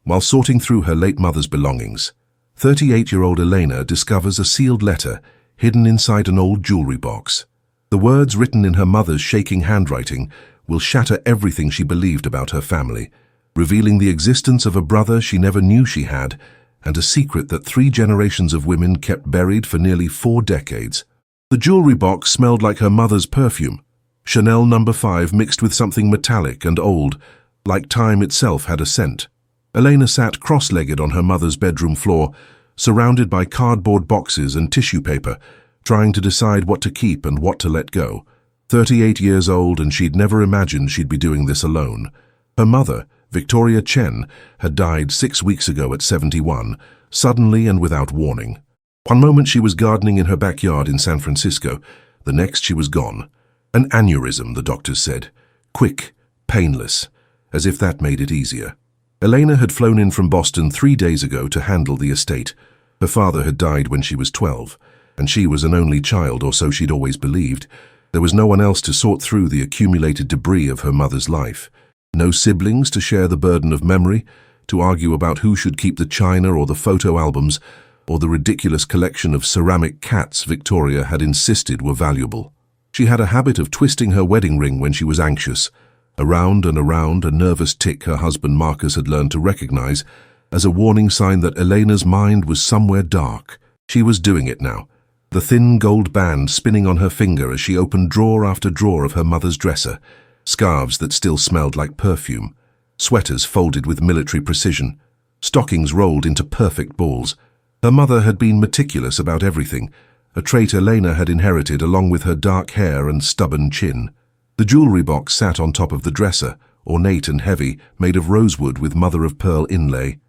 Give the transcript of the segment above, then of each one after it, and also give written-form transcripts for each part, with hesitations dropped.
While sorting through her late mother's belongings, 38-year-old Elena discovers a sealed letter hidden inside an old jewelry box. The words written in her mother's shaking handwriting will shatter everything she believed about her family, revealing the existence of a brother she never knew she had and a secret that 3 generations of women kept buried for nearly 4 decades. The jewelry box smelled like her mother's perfume, Chanel No. 5 mixed with something metallic and old, like time itself had a scent. Elena sat cross-legged on her mother's bedroom floor, surrounded by cardboard boxes and tissue paper, trying to decide what to keep and what to let go. 38 years old, and she'd never imagined she'd be doing this alone. Her mother, Victoria Chen, had died 6 weeks ago at 71, suddenly and without warning. One moment she was gardening in her backyard in San Francisco, the next she was gone. An aneurysm, the doctors said. Quick, painless, as if that made it easier. Elena had flown in from Boston 3 days ago to handle the estate. Her father had died when she was 12, and she was an only child, or so she'd always believed. There was no one else to sort through the accumulated debris of her mother's life. No siblings to share the burden of memory, to argue about who should keep the china or the photo albums, or the ridiculous collection of ceramic cats Victoria had insisted were valuable. She had a habit of twisting her wedding ring when she was anxious, around and around, a nervous tick her husband Marcus had learned to recognize as a warning sign that Elena's mind was somewhere dark. She was doing it now, the thin gold band spinning on her finger as she opened drawer after drawer of her mother's dresser, scarves that still smelled like perfume, sweaters folded with military precision, stockings rolled into perfect balls. Her mother had been meticulous about everything, a trait Elena had inherited along with her dark hair and stubborn chin. The jewelry box sat on top of the dresser, ornate and heavy, made of rosewood with mother-of-pearl inlay.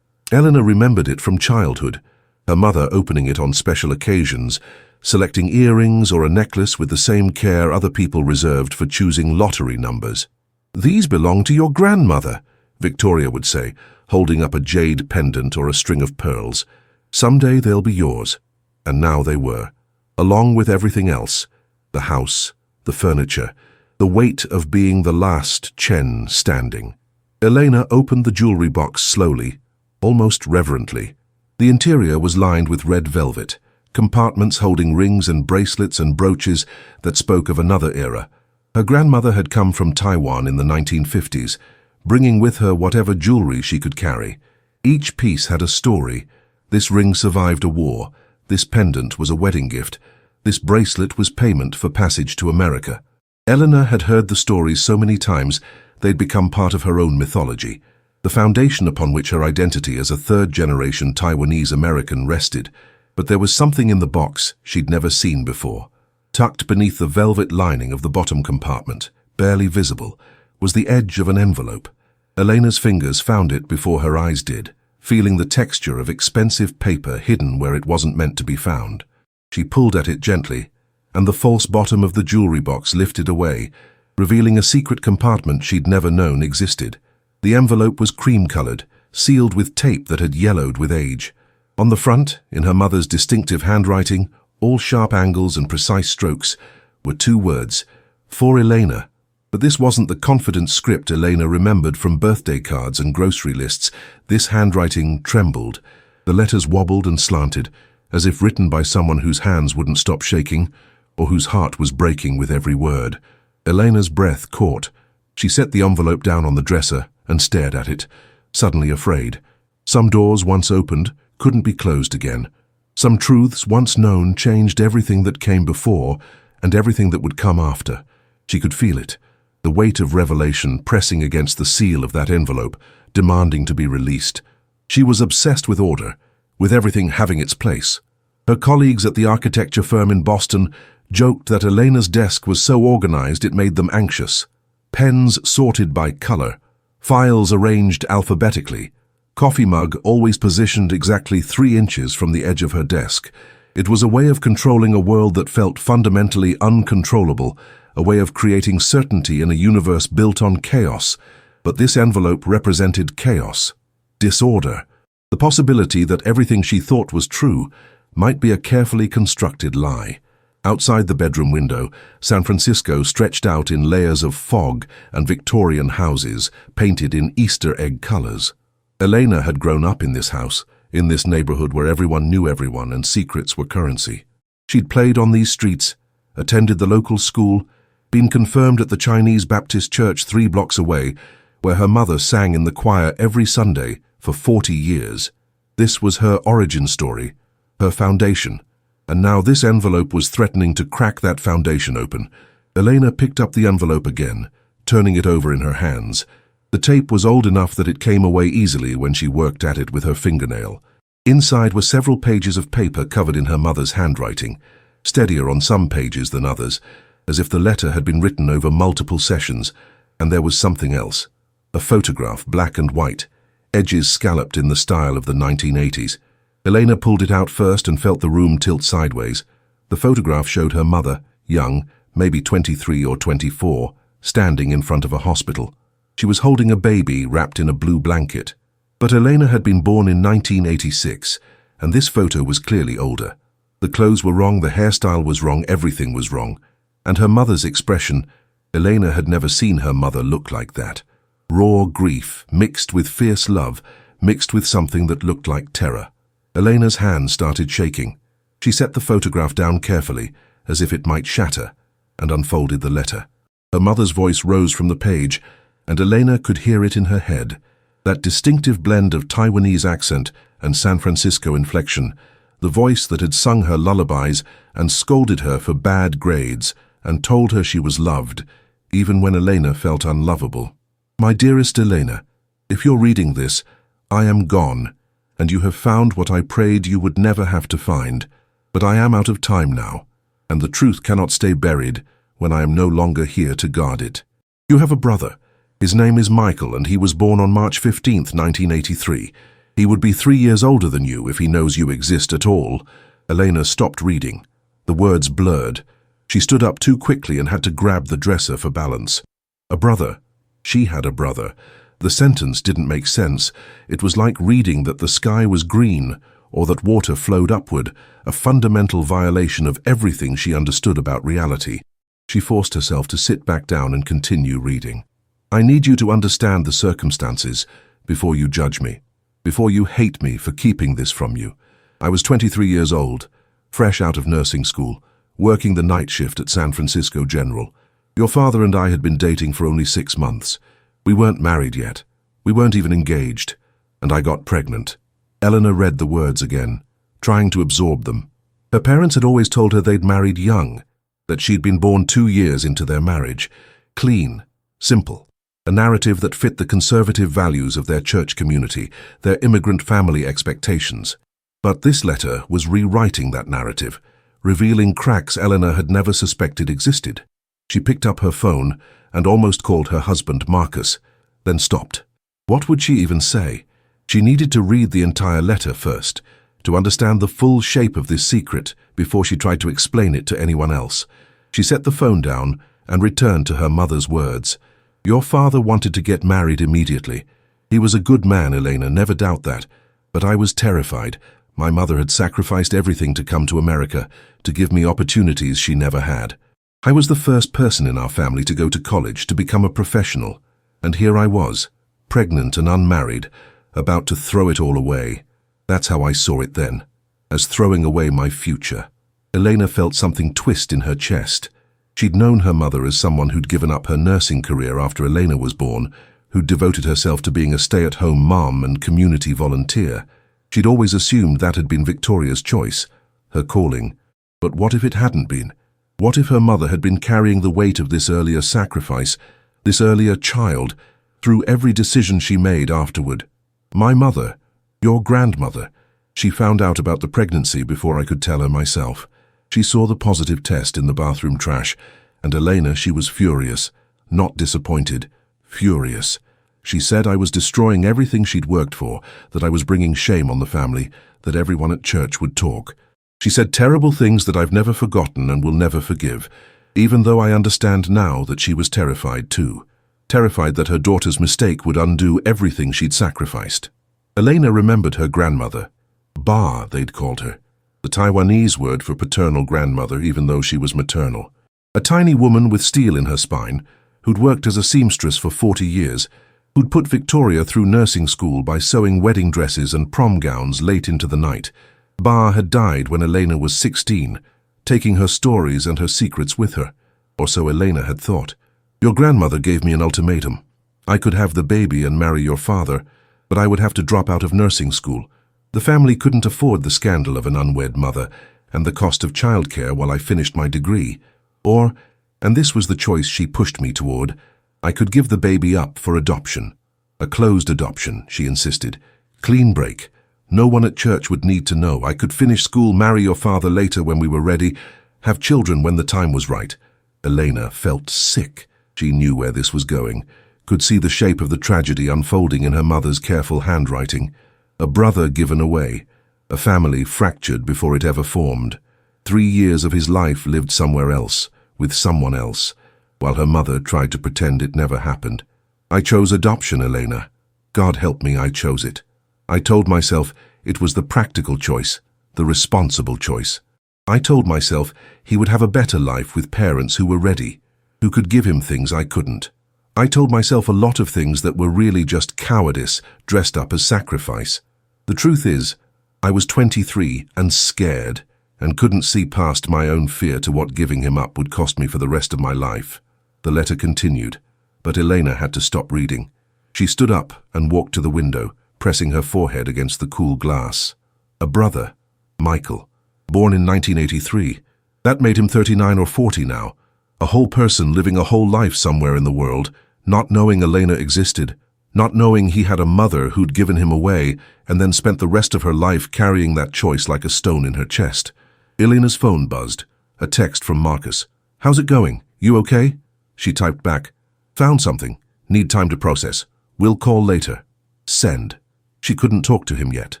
Elena remembered it from childhood, her mother opening it on special occasions, selecting earrings or a necklace with the same care other people reserved for choosing lottery numbers. "These belong to your grandmother," Victoria would say, holding up a jade pendant or a string of pearls. "Someday they'll be yours." And now they were, along with everything else, the house, the furniture, the weight of being the last Chen standing. Elena opened the jewelry box slowly, almost reverently. The interior was lined with red velvet, compartments holding rings and bracelets and brooches that spoke of another era. Her grandmother had come from Taiwan in the 1950s, bringing with her whatever jewelry she could carry. Each piece had a story. This ring survived a war. This pendant was a wedding gift. This bracelet was payment for passage to America. Elena had heard the stories so many times they'd become part of her own mythology, the foundation upon which her identity as a third-generation Taiwanese American rested. But there was something in the box she'd never seen before. Tucked beneath the velvet lining of the bottom compartment, barely visible, was the edge of an envelope. Elena's fingers found it before her eyes did, feeling the texture of expensive paper hidden where it wasn't meant to be found. She pulled at it gently, and the false bottom of the jewelry box lifted away, revealing a secret compartment she'd never known existed. The envelope was cream-colored, sealed with tape that had yellowed with age. On the front, in her mother's distinctive handwriting, all sharp angles and precise strokes, were 2 words, "For Elena." But this wasn't the confident script Elena remembered from birthday cards and grocery lists. This handwriting trembled. The letters wobbled and slanted, as if written by someone whose hands wouldn't stop shaking, or whose heart was breaking with every word. Elena's breath caught. She set the envelope down on the dresser and stared at it, suddenly afraid. Some doors once opened couldn't be closed again. Some truths once known changed everything that came before and everything that would come after. She could feel it, the weight of revelation pressing against the seal of that envelope, demanding to be released. She was obsessed with order, with everything having its place. Her colleagues at the architecture firm in Boston joked that Elena's desk was so organized it made them anxious. Pens sorted by color, files arranged alphabetically, coffee mug always positioned exactly 3 inches from the edge of her desk. It was a way of controlling a world that felt fundamentally uncontrollable, a way of creating certainty in a universe built on chaos. But this envelope represented chaos, disorder, the possibility that everything she thought was true might be a carefully constructed lie. Outside the bedroom window, San Francisco stretched out in layers of fog and Victorian houses painted in Easter egg colors. Elena had grown up in this house, in this neighborhood where everyone knew everyone and secrets were currency. She'd played on these streets, attended the local school, been confirmed at the Chinese Baptist church 3 blocks away, where her mother sang in the choir every Sunday for 40 years. This was her origin story, her foundation, and now this envelope was threatening to crack that foundation open. Elena picked up the envelope again, turning it over in her hands. The tape was old enough that it came away easily when she worked at it with her fingernail. Inside were several pages of paper covered in her mother's handwriting, steadier on some pages than others, as if the letter had been written over multiple sessions, and there was something else. A photograph, black and white, edges scalloped in the style of the 1980s. Elena pulled it out first and felt the room tilt sideways. The photograph showed her mother, young, maybe 23 or 24, standing in front of a hospital. She was holding a baby wrapped in a blue blanket. But Elena had been born in 1986, and this photo was clearly older. The clothes were wrong, the hairstyle was wrong, everything was wrong. And her mother's expression, Elena had never seen her mother look like that. Raw grief, mixed with fierce love, mixed with something that looked like terror. Elena's hand started shaking. She set the photograph down carefully, as if it might shatter, and unfolded the letter. Her mother's voice rose from the page, and Elena could hear it in her head. That distinctive blend of Taiwanese accent and San Francisco inflection, the voice that had sung her lullabies and scolded her for bad grades and told her she was loved, even when Elena felt unlovable. My dearest Elena, if you're reading this, I am gone, and you have found what I prayed you would never have to find. But I am out of time now, and the truth cannot stay buried when I am no longer here to guard it. You have a brother. His name is Michael, and he was born on March 15th, 1983. He would be 3 years older than you if he knows you exist at all. Elena stopped reading. The words blurred. She stood up too quickly and had to grab the dresser for balance. A brother. She had a brother. The sentence didn't make sense. It was like reading that the sky was green or that water flowed upward, a fundamental violation of everything she understood about reality. She forced herself to sit back down and continue reading. I need you to understand the circumstances before you judge me, before you hate me for keeping this from you. I was 23 years old, fresh out of nursing school, working the night shift at San Francisco General. Your father and I had been dating for only 6 months. We weren't married yet. We weren't even engaged. And I got pregnant. Elena read the words again, trying to absorb them. Her parents had always told her they'd married young, that she'd been born 2 years into their marriage. Clean, simple. A narrative that fit the conservative values of their church community, their immigrant family expectations. But this letter was rewriting that narrative, revealing cracks Elena had never suspected existed. She picked up her phone and almost called her husband Marcus, then stopped. What would she even say? She needed to read the entire letter first, to understand the full shape of this secret before she tried to explain it to anyone else. She set the phone down and returned to her mother's words. Your father wanted to get married immediately. He was a good man, Elena, never doubt that. But I was terrified. My mother had sacrificed everything to come to America, to give me opportunities she never had. I was the first person in our family to go to college, to become a professional. And here I was, pregnant and unmarried, about to throw it all away. That's how I saw it then, as throwing away my future. Elena felt something twist in her chest. She'd known her mother as someone who'd given up her nursing career after Elena was born, who'd devoted herself to being a stay-at-home mom and community volunteer. She'd always assumed that had been Victoria's choice, her calling. But what if it hadn't been? What if her mother had been carrying the weight of this earlier sacrifice, this earlier child, through every decision she made afterward? My mother, your grandmother. She found out about the pregnancy before I could tell her myself. She saw the positive test in the bathroom trash, and Elena, she was furious, not disappointed, furious. She said I was destroying everything she'd worked for, that I was bringing shame on the family, that everyone at church would talk. She said terrible things that I've never forgotten and will never forgive, even though I understand now that she was terrified too. Terrified that her daughter's mistake would undo everything she'd sacrificed. Elena remembered her grandmother. Ba, they'd called her. The Taiwanese word for paternal grandmother, even though she was maternal. A tiny woman with steel in her spine, who'd worked as a seamstress for 40 years, who'd put Victoria through nursing school by sewing wedding dresses and prom gowns late into the night. Ba had died when Elena was 16, taking her stories and her secrets with her, or so Elena had thought. Your grandmother gave me an ultimatum. I could have the baby and marry your father, but I would have to drop out of nursing school. The family couldn't afford the scandal of an unwed mother and the cost of childcare while I finished my degree. Or, and this was the choice she pushed me toward, I could give the baby up for adoption. A closed adoption, she insisted. Clean break. No one at church would need to know. I could finish school, marry your father later when we were ready, have children when the time was right. Elena felt sick. She knew where this was going, could see the shape of the tragedy unfolding in her mother's careful handwriting. A brother given away, a family fractured before it ever formed. 3 years of his life lived somewhere else, with someone else, while her mother tried to pretend it never happened. I chose adoption, Elena. God help me, I chose it. I told myself it was the practical choice, the responsible choice. I told myself he would have a better life with parents who were ready, who could give him things I couldn't. I told myself a lot of things that were really just cowardice dressed up as sacrifice. The truth is, I was 23 and scared, and couldn't see past my own fear to what giving him up would cost me for the rest of my life. The letter continued, but Elena had to stop reading. She stood up and walked to the window, pressing her forehead against the cool glass. A brother, Michael, born in 1983. That made him 39 or 40 now. A whole person living a whole life somewhere in the world, not knowing Elena existed, not knowing he had a mother who'd given him away and then spent the rest of her life carrying that choice like a stone in her chest. Elena's phone buzzed. A text from Marcus. How's it going? You okay? She typed back. Found something. Need time to process. Will call later. Send. She couldn't talk to him yet.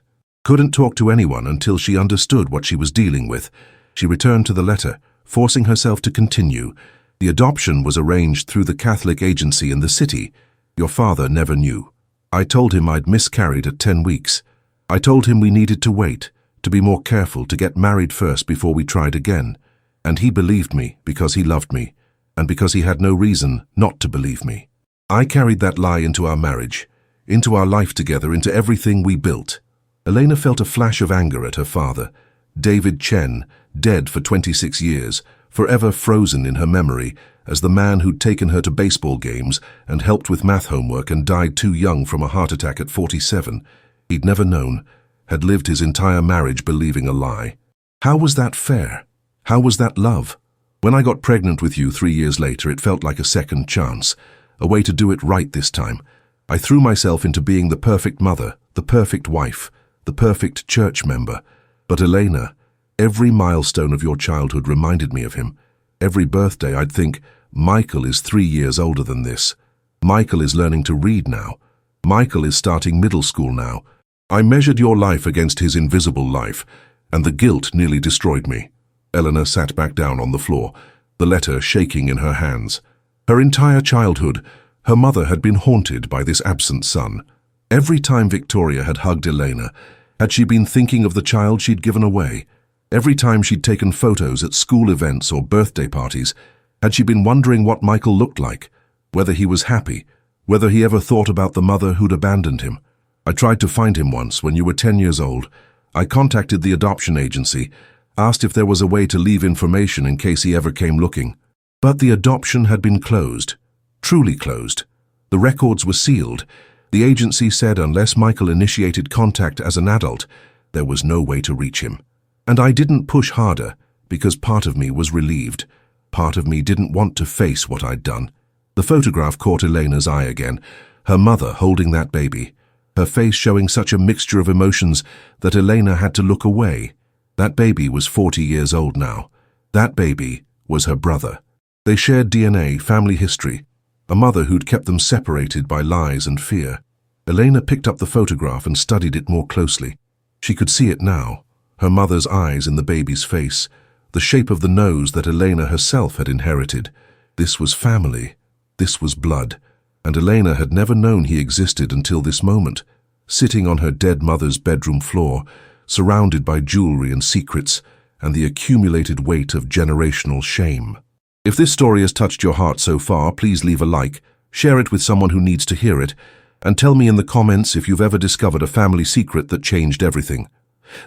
Couldn't talk to anyone until she understood what she was dealing with. She returned to the letter, forcing herself to continue. The adoption was arranged through the Catholic agency in the city. Your father never knew. I told him I'd miscarried at 10 weeks. I told him we needed to wait, to be more careful, to get married first before we tried again. And he believed me because he loved me, and because he had no reason not to believe me. I carried that lie into our marriage, into our life together, into everything we built. Elena felt a flash of anger at her father, David Chen, dead for 26 years, forever frozen in her memory as the man who'd taken her to baseball games and helped with math homework and died too young from a heart attack at 47. He'd never known, had lived his entire marriage believing a lie. How was that fair? How was that love? When I got pregnant with you 3 years later, it felt like a second chance, a way to do it right this time. I threw myself into being the perfect mother, the perfect wife, the perfect church member. But Elena, every milestone of your childhood reminded me of him. Every birthday I'd think, Michael is 3 years older than this. Michael is learning to read now. Michael is starting middle school now. I measured your life against his invisible life, and the guilt nearly destroyed me. Elena sat back down on the floor, the letter shaking in her hands. Her entire childhood, her mother had been haunted by this absent son. Every time Victoria had hugged Elena, had she been thinking of the child she'd given away? Every time she'd taken photos at school events or birthday parties, had she been wondering what Michael looked like, whether he was happy, whether he ever thought about the mother who'd abandoned him? I tried to find him once when you were 10 years old. I contacted the adoption agency, asked if there was a way to leave information in case he ever came looking. But the adoption had been closed, truly closed. The records were sealed. The agency said unless Michael initiated contact as an adult, there was no way to reach him. And I didn't push harder because part of me was relieved. Part of me didn't want to face what I'd done. The photograph caught Elena's eye again, her mother holding that baby, her face showing such a mixture of emotions that Elena had to look away. That baby was 40 years old now. That baby was her brother. They shared DNA, family history, a mother who'd kept them separated by lies and fear. Elena picked up the photograph and studied it more closely. She could see it now, her mother's eyes in the baby's face, the shape of the nose that Elena herself had inherited. This was family. This was blood. And Elena had never known he existed until this moment, sitting on her dead mother's bedroom floor, surrounded by jewelry and secrets, and the accumulated weight of generational shame. If this story has touched your heart so far, please leave a like, share it with someone who needs to hear it, And tell me in the comments if you've ever discovered a family secret that changed everything.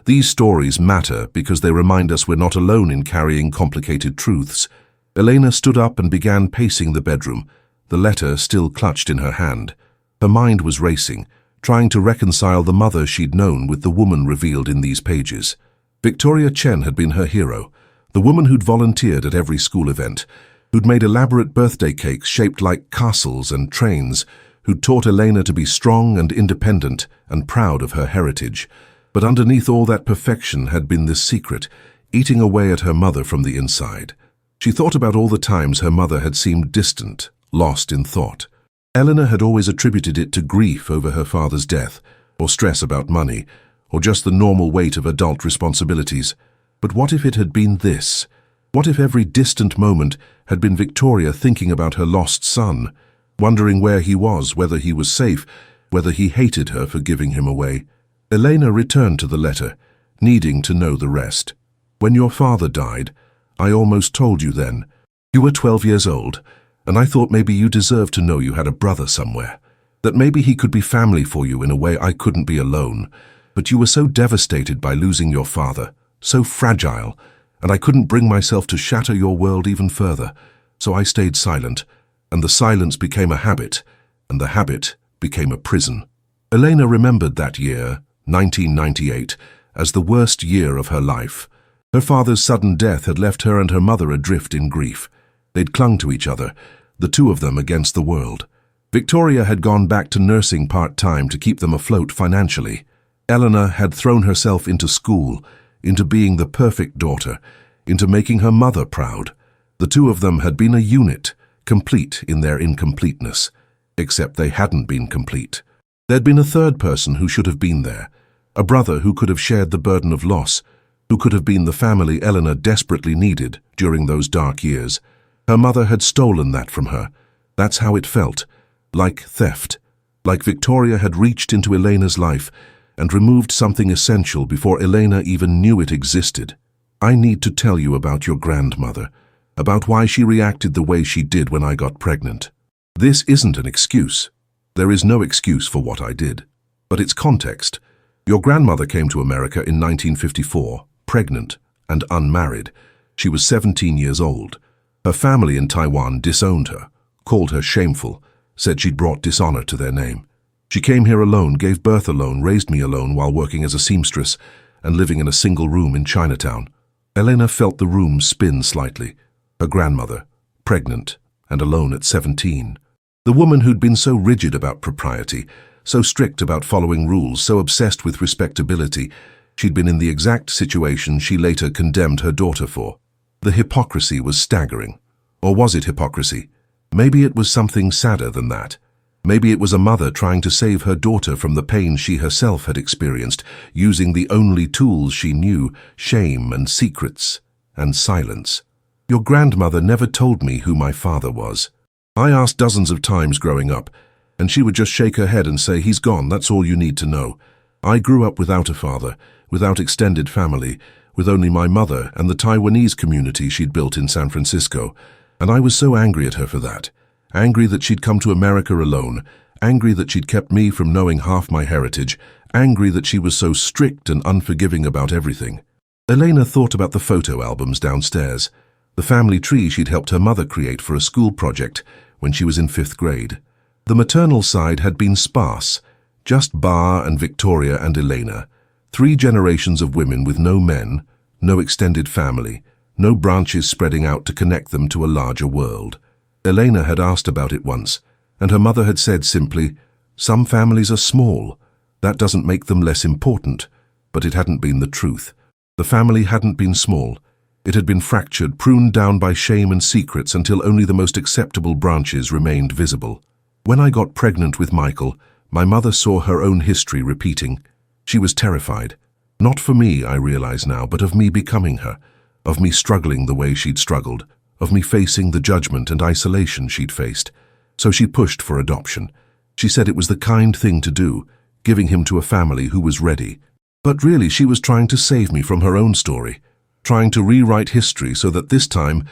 These stories matter because they remind us we're not alone in carrying complicated truths. Elena stood up and began pacing the bedroom, the letter still clutched in her hand. Her mind was racing, trying to reconcile the mother she'd known with the woman revealed in these pages. Victoria Chen had been her hero, the woman who'd volunteered at every school event, who'd made elaborate birthday cakes shaped like castles and trains, who'd taught Elena to be strong and independent and proud of her heritage. But underneath all that perfection had been this secret, eating away at her mother from the inside. She thought about all the times her mother had seemed distant, lost in thought. Elena had always attributed it to grief over her father's death, or stress about money, or just the normal weight of adult responsibilities. But what if it had been this? What if every distant moment had been Victoria thinking about her lost son, wondering where he was, whether he was safe, whether he hated her for giving him away? Elena returned to the letter, needing to know the rest. When your father died, I almost told you then. You were 12 years old, and I thought maybe you deserved to know you had a brother somewhere, that maybe he could be family for you in a way I couldn't be alone. But you were so devastated by losing your father, so fragile, and I couldn't bring myself to shatter your world even further. So I stayed silent, and the silence became a habit, and the habit became a prison. Elena remembered that year, 1998, as the worst year of her life. Her father's sudden death had left her and her mother adrift in grief. They'd clung to each other, the two of them against the world. Victoria had gone back to nursing part-time to keep them afloat financially. Elena had thrown herself into school, into being the perfect daughter, into making her mother proud. The two of them had been a unit, complete in their incompleteness. Except they hadn't been complete. There'd been a third person who should have been there, a brother who could have shared the burden of loss, who could have been the family Elena desperately needed during those dark years. Her mother had stolen that from her. That's how it felt, like theft, like Victoria had reached into Elena's life and removed something essential before Elena even knew it existed. I need to tell you about your grandmother, about why she reacted the way she did when I got pregnant. This isn't an excuse. There is no excuse for what I did. But it's context. Your grandmother came to America in 1954, pregnant and unmarried. She was 17 years old. Her family in Taiwan disowned her, called her shameful, said she'd brought dishonor to their name. She came here alone, gave birth alone, raised me alone while working as a seamstress and living in a single room in Chinatown. Elena felt the room spin slightly. Her grandmother, pregnant and alone at 17. The woman who'd been so rigid about propriety, so strict about following rules, so obsessed with respectability, she'd been in the exact situation she later condemned her daughter for. The hypocrisy was staggering. Or was it hypocrisy? Maybe it was something sadder than that. Maybe it was a mother trying to save her daughter from the pain she herself had experienced, using the only tools she knew, shame and secrets and silence. Your grandmother never told me who my father was. I asked dozens of times growing up, and she would just shake her head and say, "He's gone, that's all you need to know." I grew up without a father, without extended family, with only my mother and the Taiwanese community she'd built in San Francisco, and I was so angry at her for that. Angry that she'd come to America alone, angry that she'd kept me from knowing half my heritage, angry that she was so strict and unforgiving about everything. Elena thought about the photo albums downstairs, the family tree she'd helped her mother create for a school project when she was in 5th grade. The maternal side had been sparse, just Bar and Victoria and Elena, 3 generations of women with no men, no extended family, no branches spreading out to connect them to a larger world. Elena had asked about it once, and her mother had said simply, "Some families are small. That doesn't make them less important." But it hadn't been the truth. The family hadn't been small. It had been fractured, pruned down by shame and secrets until only the most acceptable branches remained visible. When I got pregnant with Michael, my mother saw her own history repeating. She was terrified. Not for me, I realize now, but of me becoming her, of me struggling the way she'd struggled, of me facing the judgment and isolation she'd faced. So she pushed for adoption. She said it was the kind thing to do, giving him to a family who was ready. But really she was trying to save me from her own story, trying to rewrite history so that this time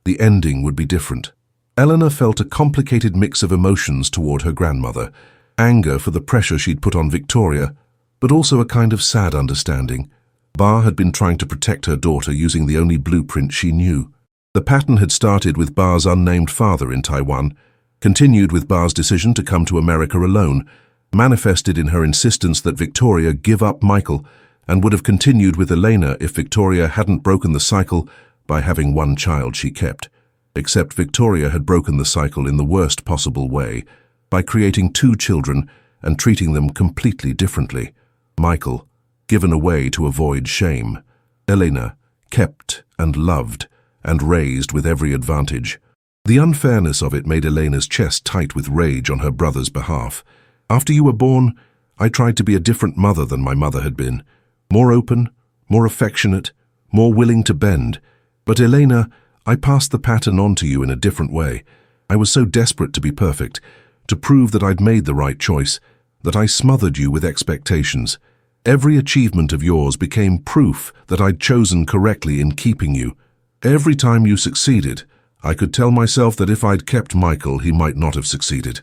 the ending would be different. Elena felt a complicated mix of emotions toward her grandmother. Anger for the pressure she'd put on Victoria, but also a kind of sad understanding. Bar had been trying to protect her daughter using the only blueprint she knew. The pattern had started with Bar's unnamed father in Taiwan, continued with Bar's decision to come to America alone, manifested in her insistence that Victoria give up Michael, and would have continued with Elena if Victoria hadn't broken the cycle by having one child she kept. Except Victoria had broken the cycle in the worst possible way, by creating two children and treating them completely differently. Michael, given away to avoid shame. Elena, kept and loved and raised with every advantage. The unfairness of it made Elena's chest tight with rage on her brother's behalf. After you were born, I tried to be a different mother than my mother had been. More open, more affectionate, more willing to bend. But Elena, I passed the pattern on to you in a different way. I was so desperate to be perfect, to prove that I'd made the right choice, that I smothered you with expectations. Every achievement of yours became proof that I'd chosen correctly in keeping you. Every time you succeeded, I could tell myself that if I'd kept Michael, he might not have succeeded.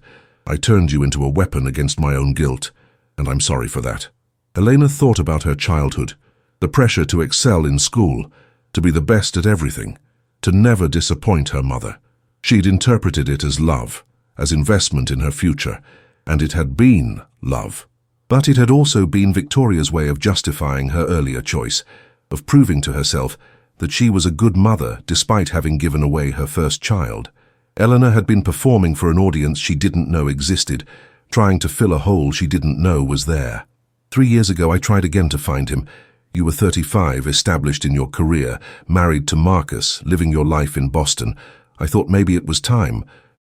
I turned you into a weapon against my own guilt, and I'm sorry for that. Elena thought about her childhood, the pressure to excel in school, to be the best at everything, to never disappoint her mother. She'd interpreted it as love, as investment in her future, and it had been love. But it had also been Victoria's way of justifying her earlier choice, of proving to herself that she was a good mother despite having given away her first child. Elena had been performing for an audience she didn't know existed, trying to fill a hole she didn't know was there. 3 years ago I tried again to find him. You were 35, established in your career, married to Marcus, living your life in Boston. I thought maybe it was time.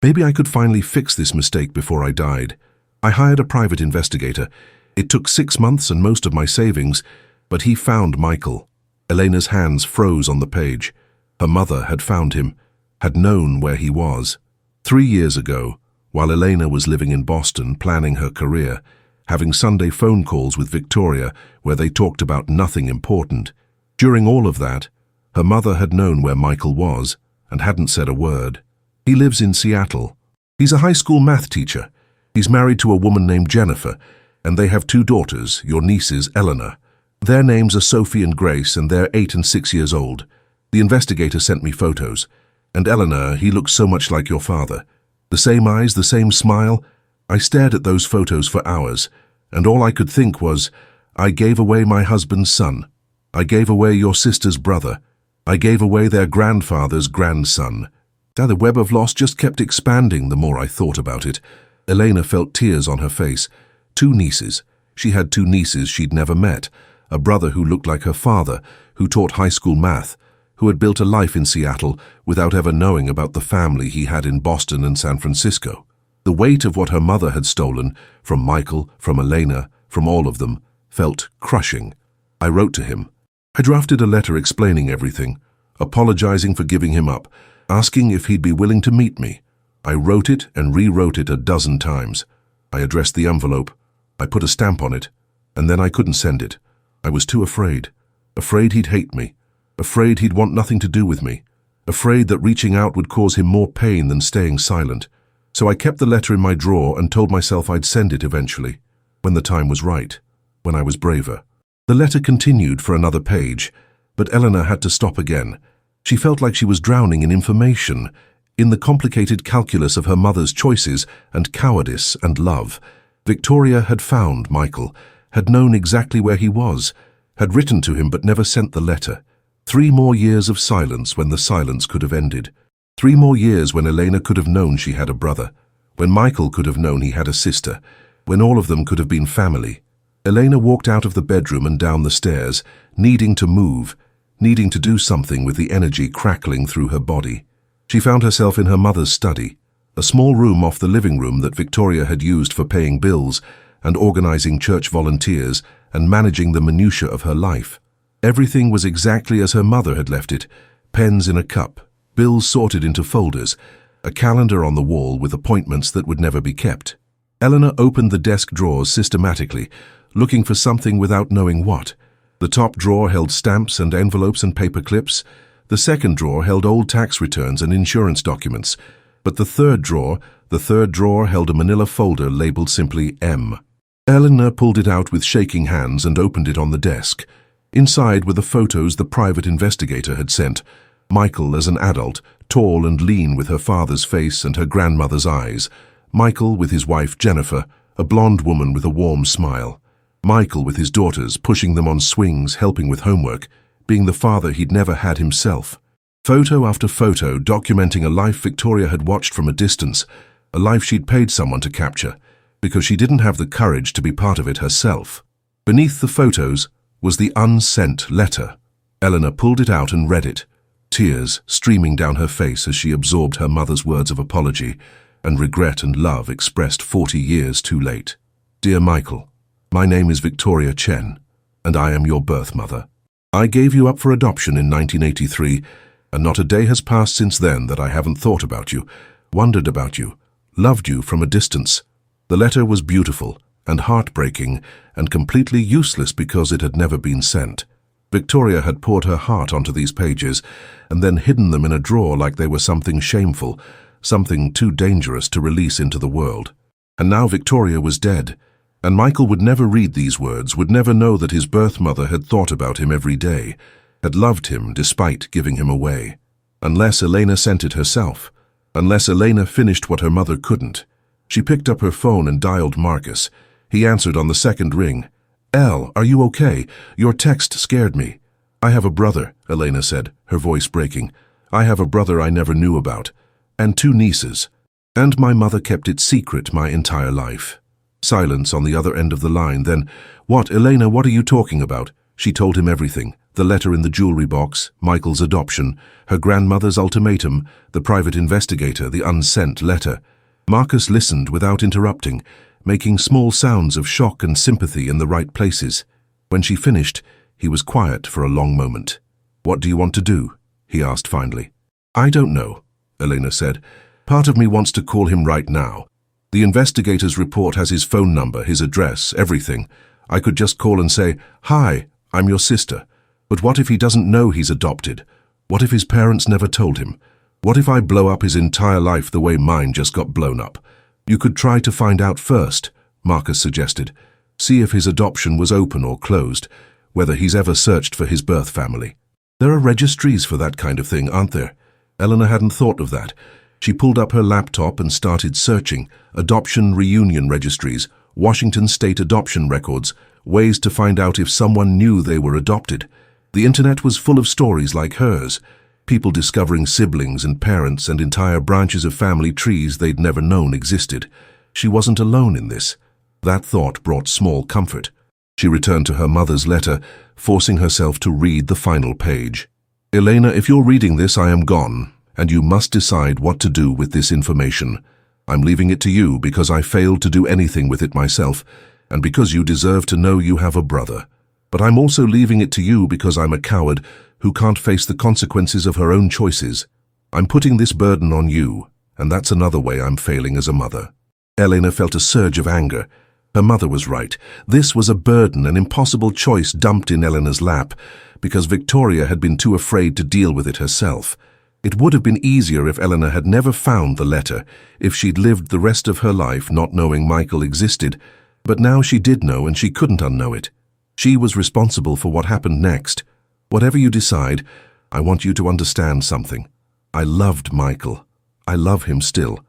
Maybe I could finally fix this mistake before I died. I hired a private investigator. It took 6 months and most of my savings, but he found Michael. Elena's hands froze on the page. Her mother had found him, had known where he was. 3 years ago, while Elena was living in Boston planning her career, having Sunday phone calls with Victoria where they talked about nothing important. During all of that, her mother had known where Michael was and hadn't said a word. He lives in Seattle. He's a high school math teacher. He's married to a woman named Jennifer, and they have 2 daughters, your nieces, Elena. Their names are Sophie and Grace, and they're 8 and 6 years old. The investigator sent me photos. And Elena, he looks so much like your father. The same eyes, the same smile. I stared at those photos for hours, and all I could think was, I gave away my husband's son. I gave away your sister's brother. I gave away their grandfather's grandson. Now the web of loss just kept expanding the more I thought about it. Elena felt tears on her face. 2 nieces. She had 2 nieces she'd never met. A brother who looked like her father, who taught high school math, who had built a life in Seattle without ever knowing about the family he had in Boston and San Francisco. The weight of what her mother had stolen, from Michael, from Elena, from all of them, felt crushing. I wrote to him. I drafted a letter explaining everything, apologizing for giving him up, asking if he'd be willing to meet me. I wrote it and rewrote it a dozen times. I addressed the envelope. I put a stamp on it, and then I couldn't send it. I was too afraid. Afraid he'd hate me. Afraid he'd want nothing to do with me. Afraid that reaching out would cause him more pain than staying silent. So I kept the letter in my drawer and told myself I'd send it eventually, when the time was right, when I was braver. The letter continued for another page, but Elena had to stop again. She felt like she was drowning in information, in the complicated calculus of her mother's choices and cowardice and love. Victoria had found Michael, had known exactly where he was, had written to him but never sent the letter. 3 more years of silence when the silence could have ended. 3 more years when Elena could have known she had a brother, when Michael could have known he had a sister, when all of them could have been family. Elena walked out of the bedroom and down the stairs, needing to move, needing to do something with the energy crackling through her body. She found herself in her mother's study, a small room off the living room that Victoria had used for paying bills and organizing church volunteers and managing the minutiae of her life. Everything was exactly as her mother had left it, pens in a cup, bills sorted into folders, a calendar on the wall with appointments that would never be kept. Elena opened the desk drawers systematically, looking for something without knowing what. The top drawer held stamps and envelopes and paper clips. The second drawer held old tax returns and insurance documents. But the third drawer, The third drawer held a manila folder labeled simply M. Elena pulled it out with shaking hands and opened it on the desk. Inside were the photos the private investigator had sent. Michael as an adult, tall and lean with her father's face and her grandmother's eyes. Michael with his wife Jennifer, a blonde woman with a warm smile. Michael with his daughters, pushing them on swings, helping with homework, being the father he'd never had himself. Photo after photo documenting a life Victoria had watched from a distance, a life she'd paid someone to capture, because she didn't have the courage to be part of it herself. Beneath the photos was the unsent letter. Elena pulled it out and read it, tears streaming down her face as she absorbed her mother's words of apology and regret and love expressed 40 years too late. Dear Michael, my name is Victoria Chen, and I am your birth mother. I gave you up for adoption in 1983, and not a day has passed since then that I haven't thought about you, wondered about you, loved you from a distance. The letter was beautiful and heartbreaking and completely useless because it had never been sent. Victoria had poured her heart onto these pages and then hidden them in a drawer like they were something shameful, something too dangerous to release into the world. And now Victoria was dead, and Michael would never read these words, would never know that his birth mother had thought about him every day, had loved him despite giving him away. Unless Elena sent it herself, unless Elena finished what her mother couldn't. She picked up her phone and dialed Marcus. He answered on the second ring. "El, are you okay? Your text scared me." "I have a brother," Elena said, her voice breaking. "I have a brother I never knew about. And 2 nieces. And my mother kept it secret my entire life." Silence on the other end of the line, then, "What, Elena, what are you talking about?" She told him everything. The letter in the jewelry box, Michael's adoption, her grandmother's ultimatum, the private investigator, the unsent letter. Marcus listened without interrupting, making small sounds of shock and sympathy in the right places. When she finished, he was quiet for a long moment. "What do you want to do?" he asked finally. "I don't know," Elena said. "Part of me wants to call him right now. The investigator's report has his phone number, his address, everything. I could just call and say, 'Hi, I'm your sister.' But what if he doesn't know he's adopted? What if his parents never told him? What if I blow up his entire life the way mine just got blown up?" "You could try to find out first," Marcus suggested. "See if his adoption was open or closed, whether he's ever searched for his birth family. There are registries for that kind of thing, aren't there?" Elena hadn't thought of that. She pulled up her laptop and started searching. Adoption reunion registries, Washington state adoption records, ways to find out if someone knew they were adopted. The internet was full of stories like hers, people discovering siblings and parents and entire branches of family trees they'd never known existed. She wasn't alone in this. That thought brought small comfort. She returned to her mother's letter, forcing herself to read the final page. "Elena, if you're reading this, I am gone, and you must decide what to do with this information. I'm leaving it to you because I failed to do anything with it myself, and because you deserve to know you have a brother. But I'm also leaving it to you because I'm a coward who can't face the consequences of her own choices. I'm putting this burden on you, and that's another way I'm failing as a mother." Elena felt a surge of anger. Her mother was right. This was a burden, an impossible choice dumped in Elena's lap, because Victoria had been too afraid to deal with it herself. It would have been easier if Elena had never found the letter, if she'd lived the rest of her life not knowing Michael existed. But now she did know, and she couldn't unknow it. She was responsible for what happened next. Whatever you decide, I want you to understand something. I loved Michael. I love him still.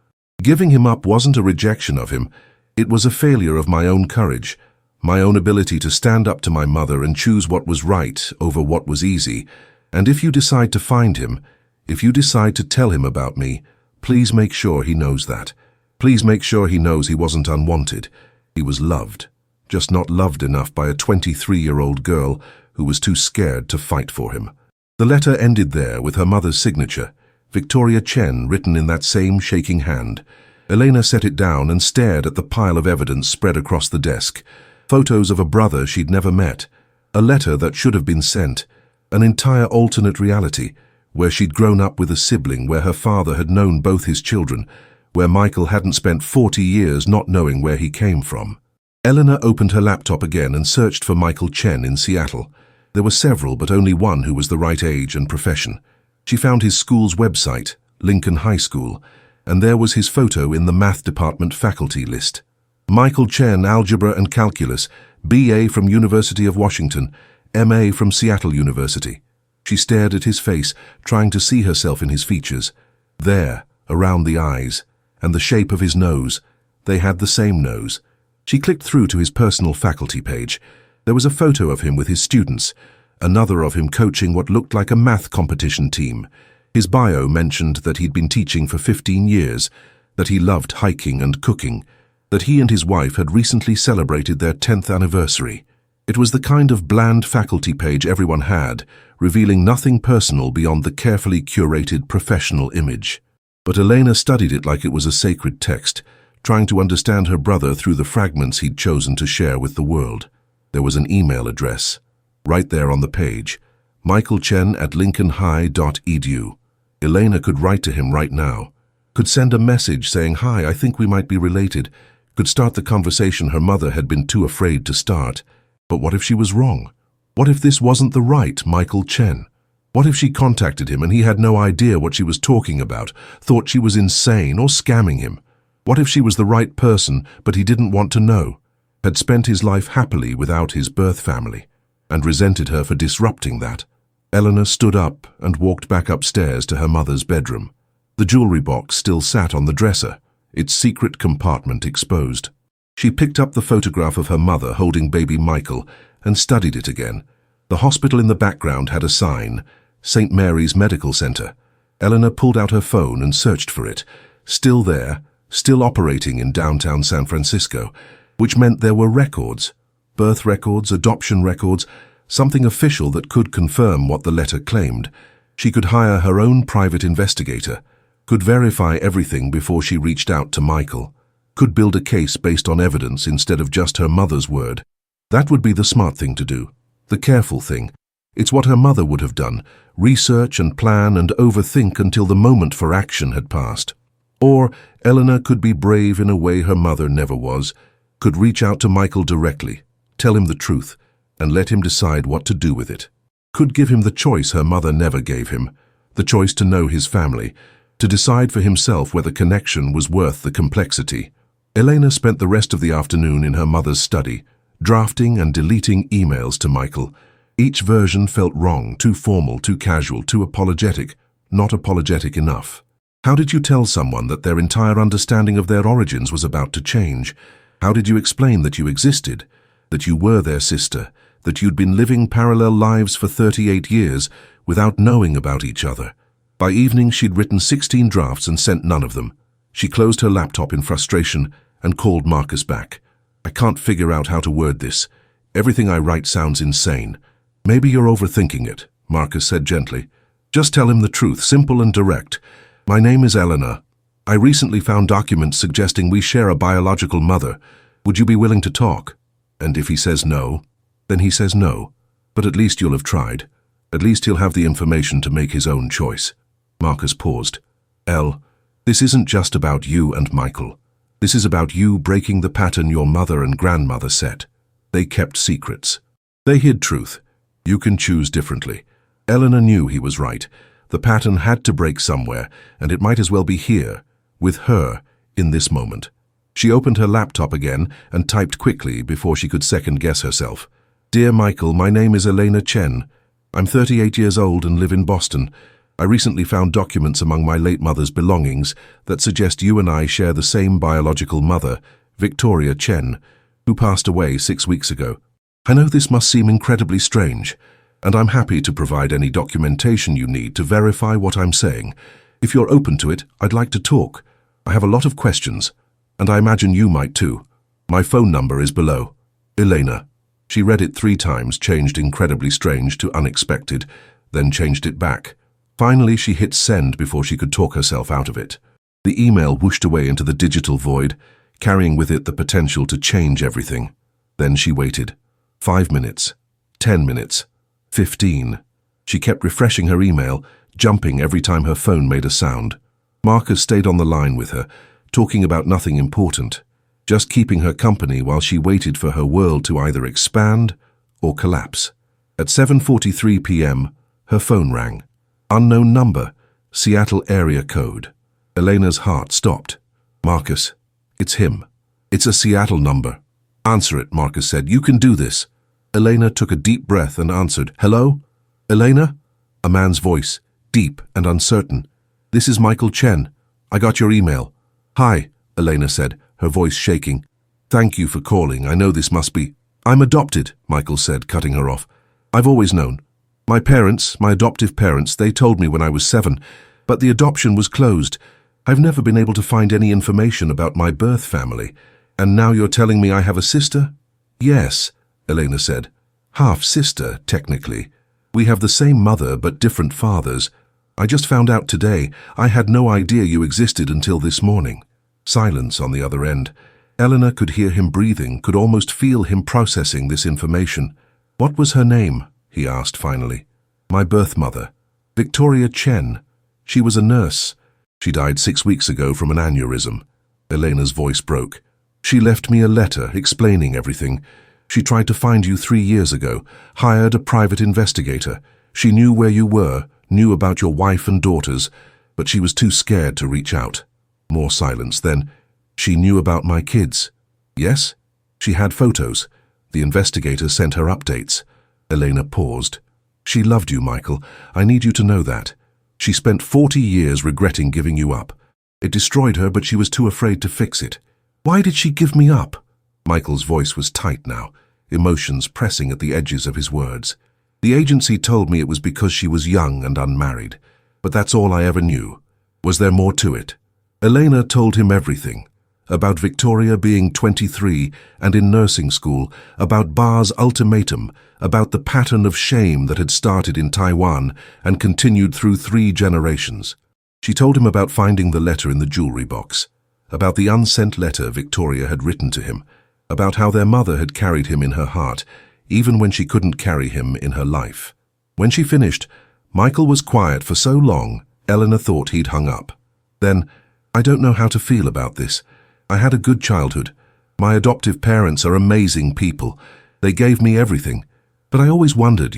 Giving him up wasn't a rejection of him. It was a failure of my own courage, my own ability to stand up to my mother and choose what was right over what was easy. And if you decide to find him, if you decide to tell him about me, please make sure he knows that. Please make sure he knows he wasn't unwanted. He was loved, just not loved enough by a 23-year-old girl who was too scared to fight for him. The letter ended there with her mother's signature, Victoria Chen, written in that same shaking hand. Elena set it down and stared at the pile of evidence spread across the desk. Photos of a brother she'd never met, a letter that should have been sent, an entire alternate reality, where she'd grown up with a sibling, where her father had known both his children, where Michael hadn't spent 40 years not knowing where he came from. Elena opened her laptop again and searched for Michael Chen in Seattle. There were several, but only one who was the right age and profession. She found his school's website, Lincoln High School, and there was his photo in the math department faculty list. Michael Chen, Algebra and Calculus, BA from University of Washington, MA from Seattle University. She stared at his face, trying to see herself in his features. There, around the eyes, and the shape of his nose. They had the same nose. She clicked through to his personal faculty page. There was a photo of him with his students, another of him coaching what looked like a math competition team. His bio mentioned that he'd been teaching for 15 years, that he loved hiking and cooking, that he and his wife had recently celebrated their 10th anniversary. It was the kind of bland faculty page everyone had, revealing nothing personal beyond the carefully curated professional image. But Elena studied it like it was a sacred text, trying to understand her brother through the fragments he'd chosen to share with the world. There was an email address, right there on the page, michaelchen@lincolnhigh.edu. Elena could write to him right now, could send a message saying, "Hi, I think we might be related," could start the conversation her mother had been too afraid to start. But what if she was wrong? What if this wasn't the right Michael Chen? What if she contacted him and he had no idea what she was talking about, thought she was insane or scamming him? What if she was the right person, but he didn't want to know, had spent his life happily without his birth family, and resented her for disrupting that? Elena stood up and walked back upstairs to her mother's bedroom. The jewelry box still sat on the dresser, its secret compartment exposed. She picked up the photograph of her mother holding baby Michael and studied it again. The hospital in the background had a sign, St. Mary's Medical Center. Elena pulled out her phone and searched for it. Still there, still operating in downtown San Francisco, which meant there were records, birth records, adoption records, something official that could confirm what the letter claimed. She could hire her own private investigator, could verify everything before she reached out to Michael, could build a case based on evidence instead of just her mother's word. That would be the smart thing to do, the careful thing. It's what her mother would have done, research and plan and overthink until the moment for action had passed. Or Elena could be brave in a way her mother never was, could reach out to Michael directly, tell him the truth, and let him decide what to do with it. Could give him the choice her mother never gave him, the choice to know his family, to decide for himself whether connection was worth the complexity. Elena spent the rest of the afternoon in her mother's study, drafting and deleting emails to Michael. Each version felt wrong, too formal, too casual, too apologetic, not apologetic enough. How did you tell someone that their entire understanding of their origins was about to change? How did you explain that you existed, that you were their sister, that you'd been living parallel lives for 38 years without knowing about each other? By evening, she'd written 16 drafts and sent none of them. She closed her laptop in frustration and called Marcus back. "I can't figure out how to word this. Everything I write sounds insane." "Maybe you're overthinking it," Marcus said gently. "Just tell him the truth, simple and direct. My name is Elena. I recently found documents suggesting we share a biological mother. Would you be willing to talk?" And if he says no, then he says no. But at least you'll have tried. At least he'll have the information to make his own choice. Marcus paused. "El, this isn't just about you and Michael. This is about you breaking the pattern your mother and grandmother set. They kept secrets. They hid truth. You can choose differently." Elena knew he was right. The pattern had to break somewhere, and it might as well be here, with her, in this moment. She opened her laptop again and typed quickly before she could second-guess herself. "Dear Michael, my name is Elena Chen. I'm 38 years old and live in Boston. I recently found documents among my late mother's belongings that suggest you and I share the same biological mother, Victoria Chen, who passed away 6 weeks ago. I know this must seem incredibly strange, and I'm happy to provide any documentation you need to verify what I'm saying. If you're open to it, I'd like to talk. I have a lot of questions, and I imagine you might too. My phone number is below. Elena." She read it 3 times, changed incredibly strange to unexpected, then changed it back. Finally, she hit send before she could talk herself out of it. The email whooshed away into the digital void, carrying with it the potential to change everything. Then she waited. 5 minutes. 10 minutes. 15. She kept refreshing her email, jumping every time her phone made a sound. Marcus stayed on the line with her, talking about nothing important, just keeping her company while she waited for her world to either expand or collapse. At 7:43 p.m., her phone rang. Unknown number, Seattle area code. Elena's heart stopped. Marcus, it's him. It's a Seattle number. Answer it, Marcus said. You can do this. Elena took a deep breath and answered. Hello? Elena? A man's voice, deep and uncertain. This is Michael Chen. I got your email. Hi, Elena said, her voice shaking. Thank you for calling. I know this must be... I'm adopted, Michael said, cutting her off. I've always known. My parents, my adoptive parents, they told me when I was 7, but the adoption was closed. I've never been able to find any information about my birth family. And now you're telling me I have a sister? Yes, Elena said. Half-sister, technically. We have the same mother but different fathers. I just found out today. I had no idea you existed until this morning. Silence on the other end. Elena could hear him breathing, could almost feel him processing this information. What was her name? He asked finally. My birth mother. Victoria Chen. She was a nurse. She died 6 weeks ago from an aneurysm. Elena's voice broke. She left me a letter explaining everything. She tried to find you 3 years ago, hired a private investigator. She knew where you were, knew about your wife and daughters, but she was too scared to reach out. More silence. Then, she knew about my kids. Yes? She had photos. The investigator sent her updates. Elena paused. She loved you, Michael. I need you to know that. She spent 40 years regretting giving you up. It destroyed her, but she was too afraid to fix it. Why did she give me up? Michael's voice was tight now, emotions pressing at the edges of his words. The agency told me it was because she was young and unmarried, but that's all I ever knew. Was there more to it? Elena told him everything. About Victoria being 23 and in nursing school, about Bar's ultimatum, about the pattern of shame that had started in Taiwan and continued through 3 generations. She told him about finding the letter in the jewelry box, about the unsent letter Victoria had written to him, about how their mother had carried him in her heart, even when she couldn't carry him in her life. When she finished, Michael was quiet for so long, Elena thought he'd hung up. Then, I don't know how to feel about this. I had a good childhood. My adoptive parents are amazing people. They gave me everything. But I always wondered,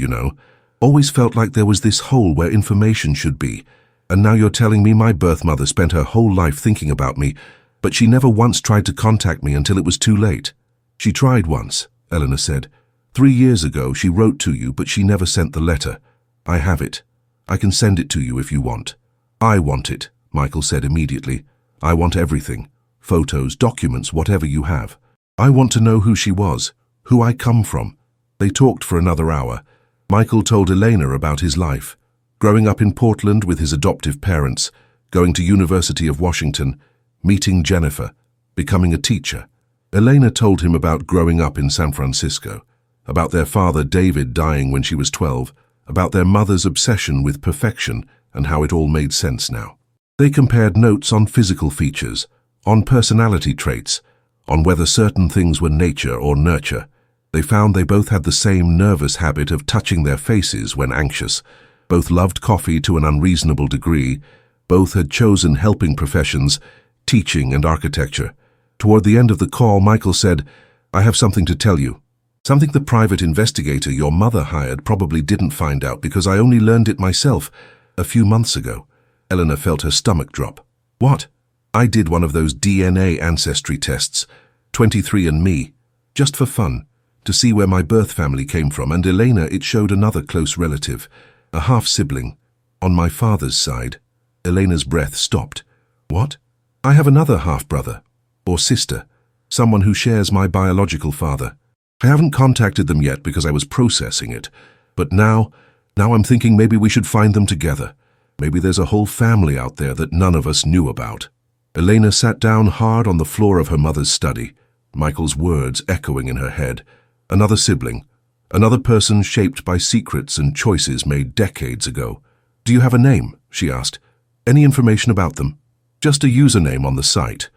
always felt like there was this hole where information should be. And now you're telling me my birth mother spent her whole life thinking about me, but she never once tried to contact me until it was too late. She tried once, Elena said. 3 years ago she wrote to you, but she never sent the letter. I have it. I can send it to you if you want. I want it, Michael said immediately. I want everything. Photos, documents, whatever you have. I want to know who she was, who I come from. They talked for another hour. Michael told Elena about his life. Growing up in Portland with his adoptive parents, going to University of Washington, meeting Jennifer, becoming a teacher. Elena told him about growing up in San Francisco, about their father David dying when she was 12, about their mother's obsession with perfection and how it all made sense now. They compared notes on physical features, on personality traits, on whether certain things were nature or nurture. They found they both had the same nervous habit of touching their faces when anxious. Both loved coffee to an unreasonable degree. Both had chosen helping professions, teaching and architecture. Toward the end of the call, Michael said, I have something to tell you. Something the private investigator your mother hired probably didn't find out because I only learned it myself a few months ago. Elena felt her stomach drop. What? I did one of those DNA ancestry tests, 23andMe, just for fun, to see where my birth family came from, and Elena, it showed another close relative, a half-sibling, on my father's side. Elena's breath stopped. What? I have another half-brother, or sister, someone who shares my biological father. I haven't contacted them yet because I was processing it, but now I'm thinking maybe we should find them together. Maybe there's a whole family out there that none of us knew about. Elena sat down hard on the floor of her mother's study, Michael's words echoing in her head. Another sibling, another person shaped by secrets and choices made decades ago. Do you have a name? She asked. Any information about them? Just a username on the site,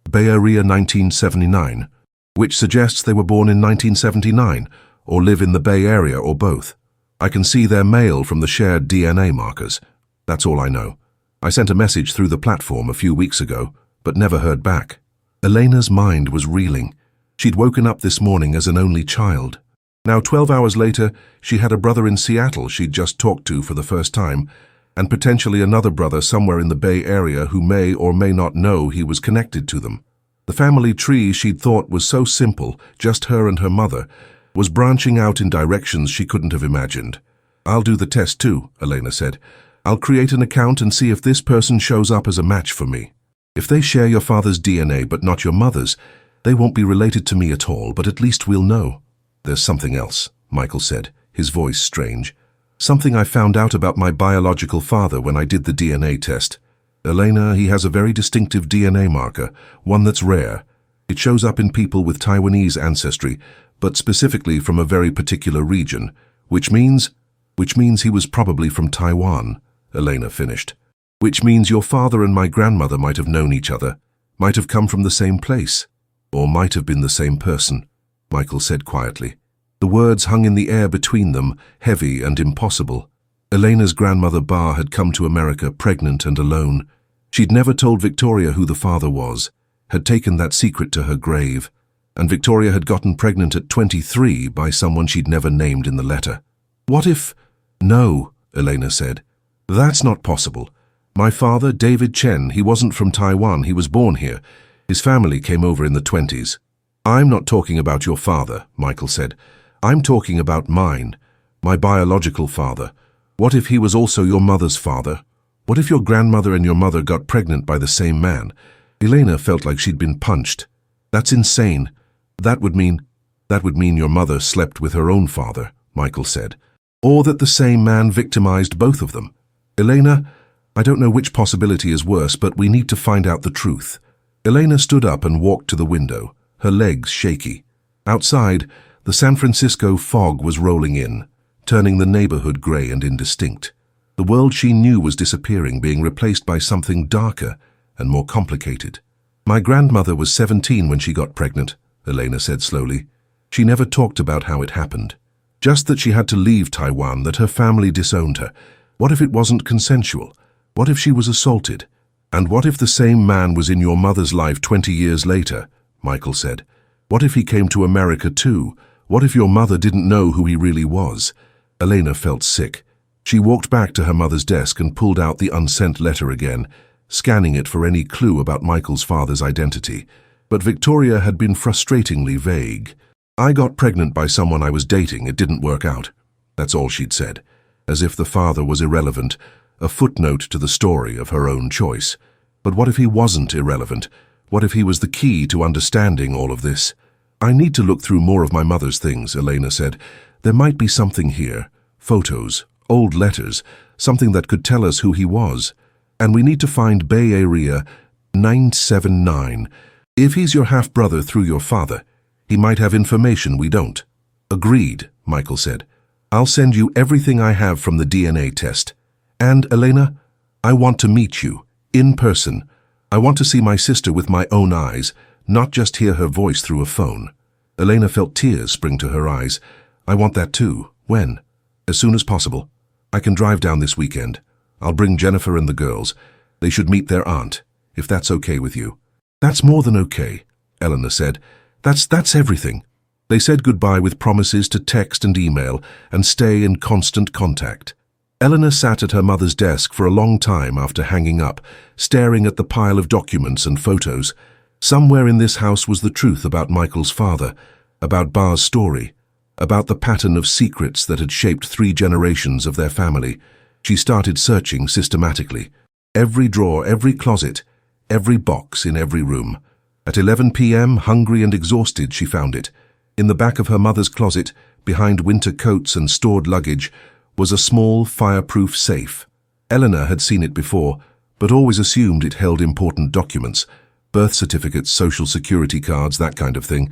Bay Area 1979, which suggests they were born in 1979 or live in the Bay Area or both. I can see their male from the shared DNA markers. That's all I know. I sent a message through the platform a few weeks ago, but never heard back. Elena's mind was reeling. She'd woken up this morning as an only child. Now 12 hours later, she had a brother in Seattle she'd just talked to for the first time, and potentially another brother somewhere in the Bay Area who may or may not know he was connected to them. The family tree she'd thought was so simple, just her and her mother, was branching out in directions she couldn't have imagined. "I'll do the test too," Elena said. "I'll create an account and see if this person shows up as a match for me. If they share your father's DNA but not your mother's, they won't be related to me at all, but at least we'll know." "There's something else," Michael said, his voice strange. "Something I found out about my biological father when I did the DNA test. Elena, he has a very distinctive DNA marker, one that's rare. It shows up in people with Taiwanese ancestry, but specifically from a very particular region, which means he was probably from Taiwan," Elena finished. "Which means your father and my grandmother might have known each other, might have come from the same place, or might have been the same person," Michael said quietly. The words hung in the air between them, heavy and impossible. Elena's grandmother Bar had come to America pregnant and alone. She'd never told Victoria who the father was, had taken that secret to her grave, and Victoria had gotten pregnant at 23 by someone she'd never named in the letter. "What if—" "No," Elena said. "That's not possible. My father, David Chen, he wasn't from Taiwan, he was born here. His family came over in the 20s. "I'm not talking about your father," Michael said. "I'm talking about mine, my biological father. What if he was also your mother's father? What if your grandmother and your mother got pregnant by the same man?" Elena felt like she'd been punched. "That's insane. That would mean your mother slept with her own father," Michael said. "Or that the same man victimized both of them. Elena, I don't know which possibility is worse, but we need to find out the truth." Elena stood up and walked to the window, her legs shaky. Outside, the San Francisco fog was rolling in, turning the neighborhood gray and indistinct. The world she knew was disappearing, being replaced by something darker and more complicated. "My grandmother was 17 when she got pregnant," Elena said slowly. "She never talked about how it happened. Just that she had to leave Taiwan, that her family disowned her. What if it wasn't consensual? What if she was assaulted? And what if the same man was in your mother's life 20 years later?" Michael said. "What if he came to America too? What if your mother didn't know who he really was?" Elena felt sick. She walked back to her mother's desk and pulled out the unsent letter again, scanning it for any clue about Michael's father's identity. But Victoria had been frustratingly vague. "I got pregnant by someone I was dating. It didn't work out." That's all she'd said, as if the father was irrelevant, a footnote to the story of her own choice. But what if he wasn't irrelevant? What if he was the key to understanding all of this? "I need to look through more of my mother's things," Elena said. "There might be something here. Photos, old letters, something that could tell us who he was. And we need to find Bay Area 979. If he's your half-brother through your father, he might have information we don't." "Agreed," Michael said. "I'll send you everything I have from the DNA test. And, Elena, I want to meet you, in person. I want to see my sister with my own eyes, not just hear her voice through a phone." Elena felt tears spring to her eyes. "I want that too. When?" "As soon as possible. I can drive down this weekend. I'll bring Jennifer and the girls. They should meet their aunt, if that's okay with you." "That's more than okay," Elena said. That's everything." They said goodbye with promises to text and email and stay in constant contact. Elena sat at her mother's desk for a long time after hanging up, staring at the pile of documents and photos. Somewhere in this house was the truth about Michael's father, about Bar's story, about the pattern of secrets that had shaped 3 generations of their family. She started searching systematically. Every drawer, every closet, every box in every room. At 11 p.m., hungry and exhausted, she found it. In the back of her mother's closet, behind winter coats and stored luggage, was a small, fireproof safe. Elena had seen it before, but always assumed it held important documents, birth certificates, social security cards, that kind of thing.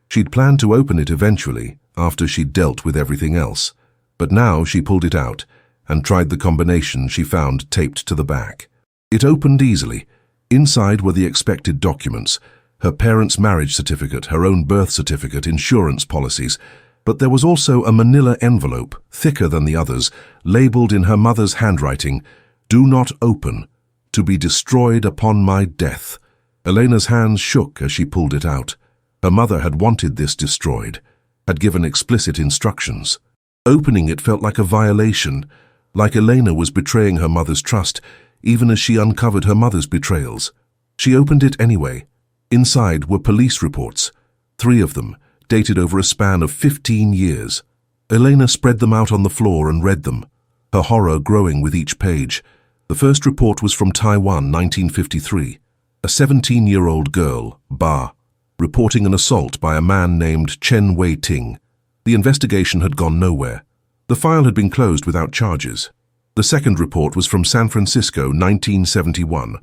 She'd planned to open it eventually, after she'd dealt with everything else. But now she pulled it out and tried the combination she found taped to the back. It opened easily. Inside were the expected documents: her parents' marriage certificate, her own birth certificate, insurance policies. But there was also a manila envelope, thicker than the others, labeled in her mother's handwriting, "Do not open, to be destroyed upon my death." Elena's hands shook as she pulled it out. Her mother had wanted this destroyed, had given explicit instructions. Opening it felt like a violation, Like Elena was betraying her mother's trust, even as she uncovered her mother's betrayals. She opened it anyway. Inside were police reports, 3 of them, dated over a span of 15 years. Elena spread them out on the floor and read them, her horror growing with each page. The first report was from Taiwan, 1953. A 17-year-old girl, Ba, reporting an assault by a man named Chen Wei-ting. The investigation had gone nowhere. The file had been closed without charges. The second report was from San Francisco, 1971.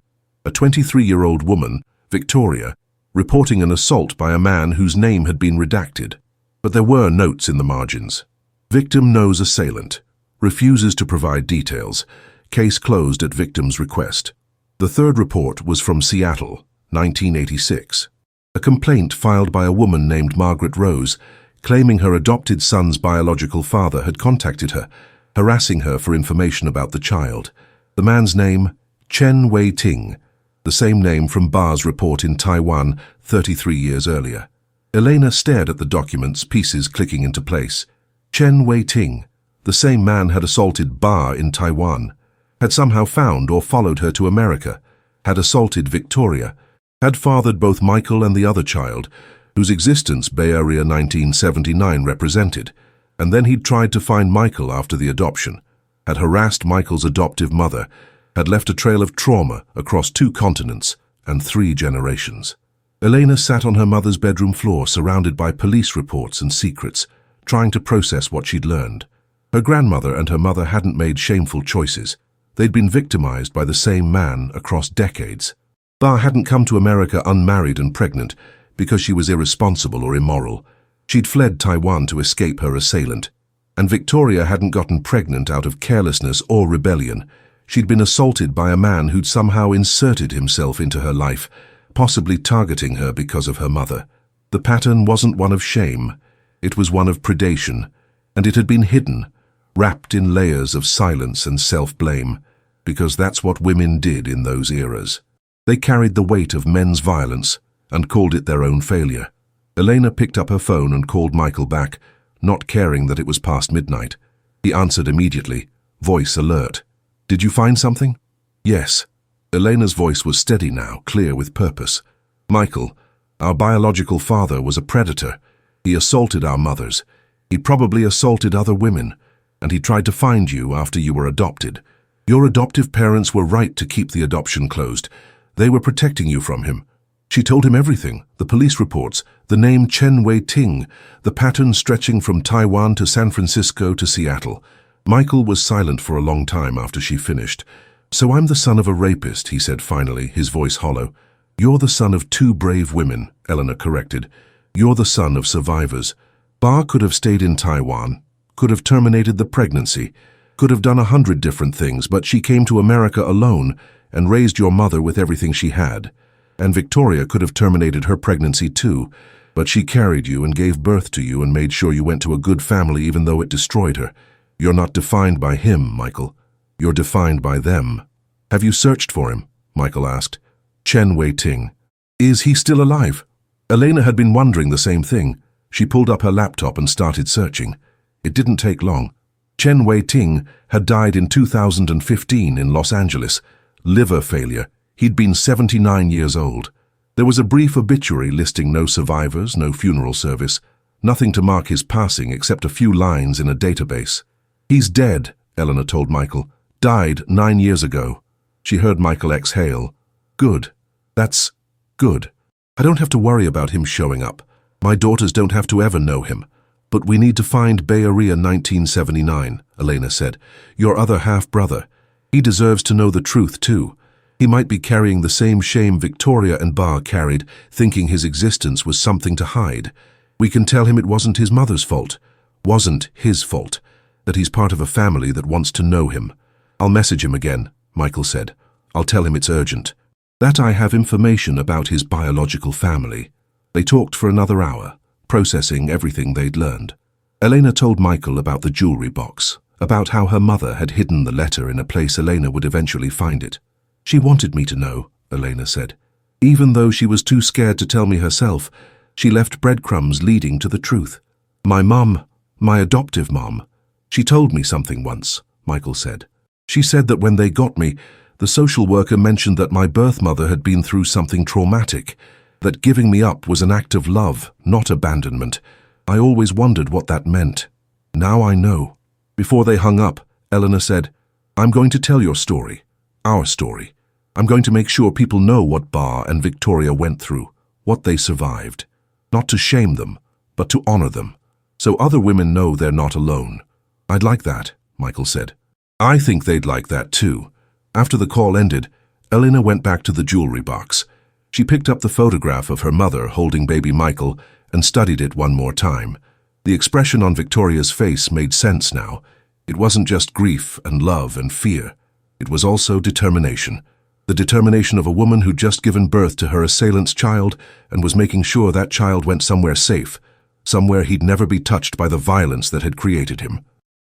A 23-year-old woman, Victoria, reporting an assault by a man whose name had been redacted. But there were notes in the margins. Victim knows assailant. Refuses to provide details. Case closed at victim's request. The third report was from Seattle, 1986. A complaint filed by a woman named Margaret Rose, claiming her adopted son's biological father had contacted her, harassing her for information about the child. The man's name, Chen Wei-ting, the same name from Ba's report in Taiwan 33 years earlier. Elena stared at the documents, pieces clicking into place. Chen Wei-ting, the same man had assaulted Ba in Taiwan, had somehow found or followed her to America, had assaulted Victoria, had fathered both Michael and the other child, whose existence Bay Area 1979 represented, and then he'd tried to find Michael after the adoption, had harassed Michael's adoptive mother, had left a trail of trauma across 2 continents and 3 generations. Elena sat on her mother's bedroom floor surrounded by police reports and secrets, trying to process what she'd learned. Her grandmother and her mother hadn't made shameful choices. They'd been victimized by the same man across decades. Ba hadn't come to America unmarried and pregnant because she was irresponsible or immoral. She'd fled Taiwan to escape her assailant. And Victoria hadn't gotten pregnant out of carelessness or rebellion. She'd been assaulted by a man who'd somehow inserted himself into her life, possibly targeting her because of her mother. The pattern wasn't one of shame. It was one of predation, and it had been hidden, wrapped in layers of silence and self-blame, because that's what women did in those eras. They carried the weight of men's violence and called it their own failure. Elena picked up her phone and called Michael back, not caring that it was past midnight. He answered immediately, voice alert. "Did you find something?" "Yes." Elena's voice was steady now, clear with purpose. "Michael, our biological father was a predator. He assaulted our mothers. He probably assaulted other women, and he tried to find you after you were adopted. Your adoptive parents were right to keep the adoption closed. They were protecting you from him. She told him everything, the police reports, the name Chen Wei-ting, the pattern stretching from Taiwan to San Francisco to Seattle." Michael was silent for a long time after she finished. "So I'm the son of a rapist," he said finally, his voice hollow. "You're the son of 2 brave women," Elena corrected. "You're the son of survivors. Ba could have stayed in Taiwan, could have terminated the pregnancy, could have done 100 different things, but she came to America alone and raised your mother with everything she had. And Victoria could have terminated her pregnancy too, but she carried you and gave birth to you and made sure you went to a good family even though it destroyed her. You're not defined by him, Michael. You're defined by them." "Have you searched for him?" Michael asked. "Chen Wei-ting. Is he still alive?" Elena had been wondering the same thing. She pulled up her laptop and started searching. It didn't take long. Chen Wei-ting had died in 2015 in Los Angeles. Liver failure. He'd been 79 years old. There was a brief obituary listing no survivors, no funeral service, nothing to mark his passing except a few lines in a database. "He's dead," Elena told Michael. "Died 9 years ago." She heard Michael exhale. "Good. That's good. I don't have to worry about him showing up. My daughters don't have to ever know him. But we need to find Bay Area 1979, Elena said. Your other half-brother. He deserves to know the truth, too. He might be carrying the same shame Victoria and Ba carried, thinking his existence was something to hide. We can tell him it wasn't his mother's fault. Wasn't his fault. That he's part of a family that wants to know him. I'll message him again, Michael said. I'll tell him it's urgent. That I have information about his biological family. They talked for another hour, processing everything they'd learned. Elena told Michael about the jewelry box, about how her mother had hidden the letter in a place Elena would eventually find it. She wanted me to know, Elena said. Even though she was too scared to tell me herself, she left breadcrumbs leading to the truth. My mum, my adoptive mom, she told me something once, Michael said. She said that when they got me, the social worker mentioned that my birth mother had been through something traumatic, that giving me up was an act of love, not abandonment. I always wondered what that meant. Now I know. Before they hung up, Elena said, "I'm going to tell your story, our story. I'm going to make sure people know what Bar and Victoria went through, what they survived. Not to shame them, but to honor them, so other women know they're not alone." "I'd like that," Michael said. "I think they'd like that too." After the call ended, Elena went back to the jewelry box. She picked up the photograph of her mother holding baby Michael and studied it one more time. The expression on Victoria's face made sense now. It wasn't just grief and love and fear. It was also determination. The determination of a woman who'd just given birth to her assailant's child and was making sure that child went somewhere safe, somewhere he'd never be touched by the violence that had created him.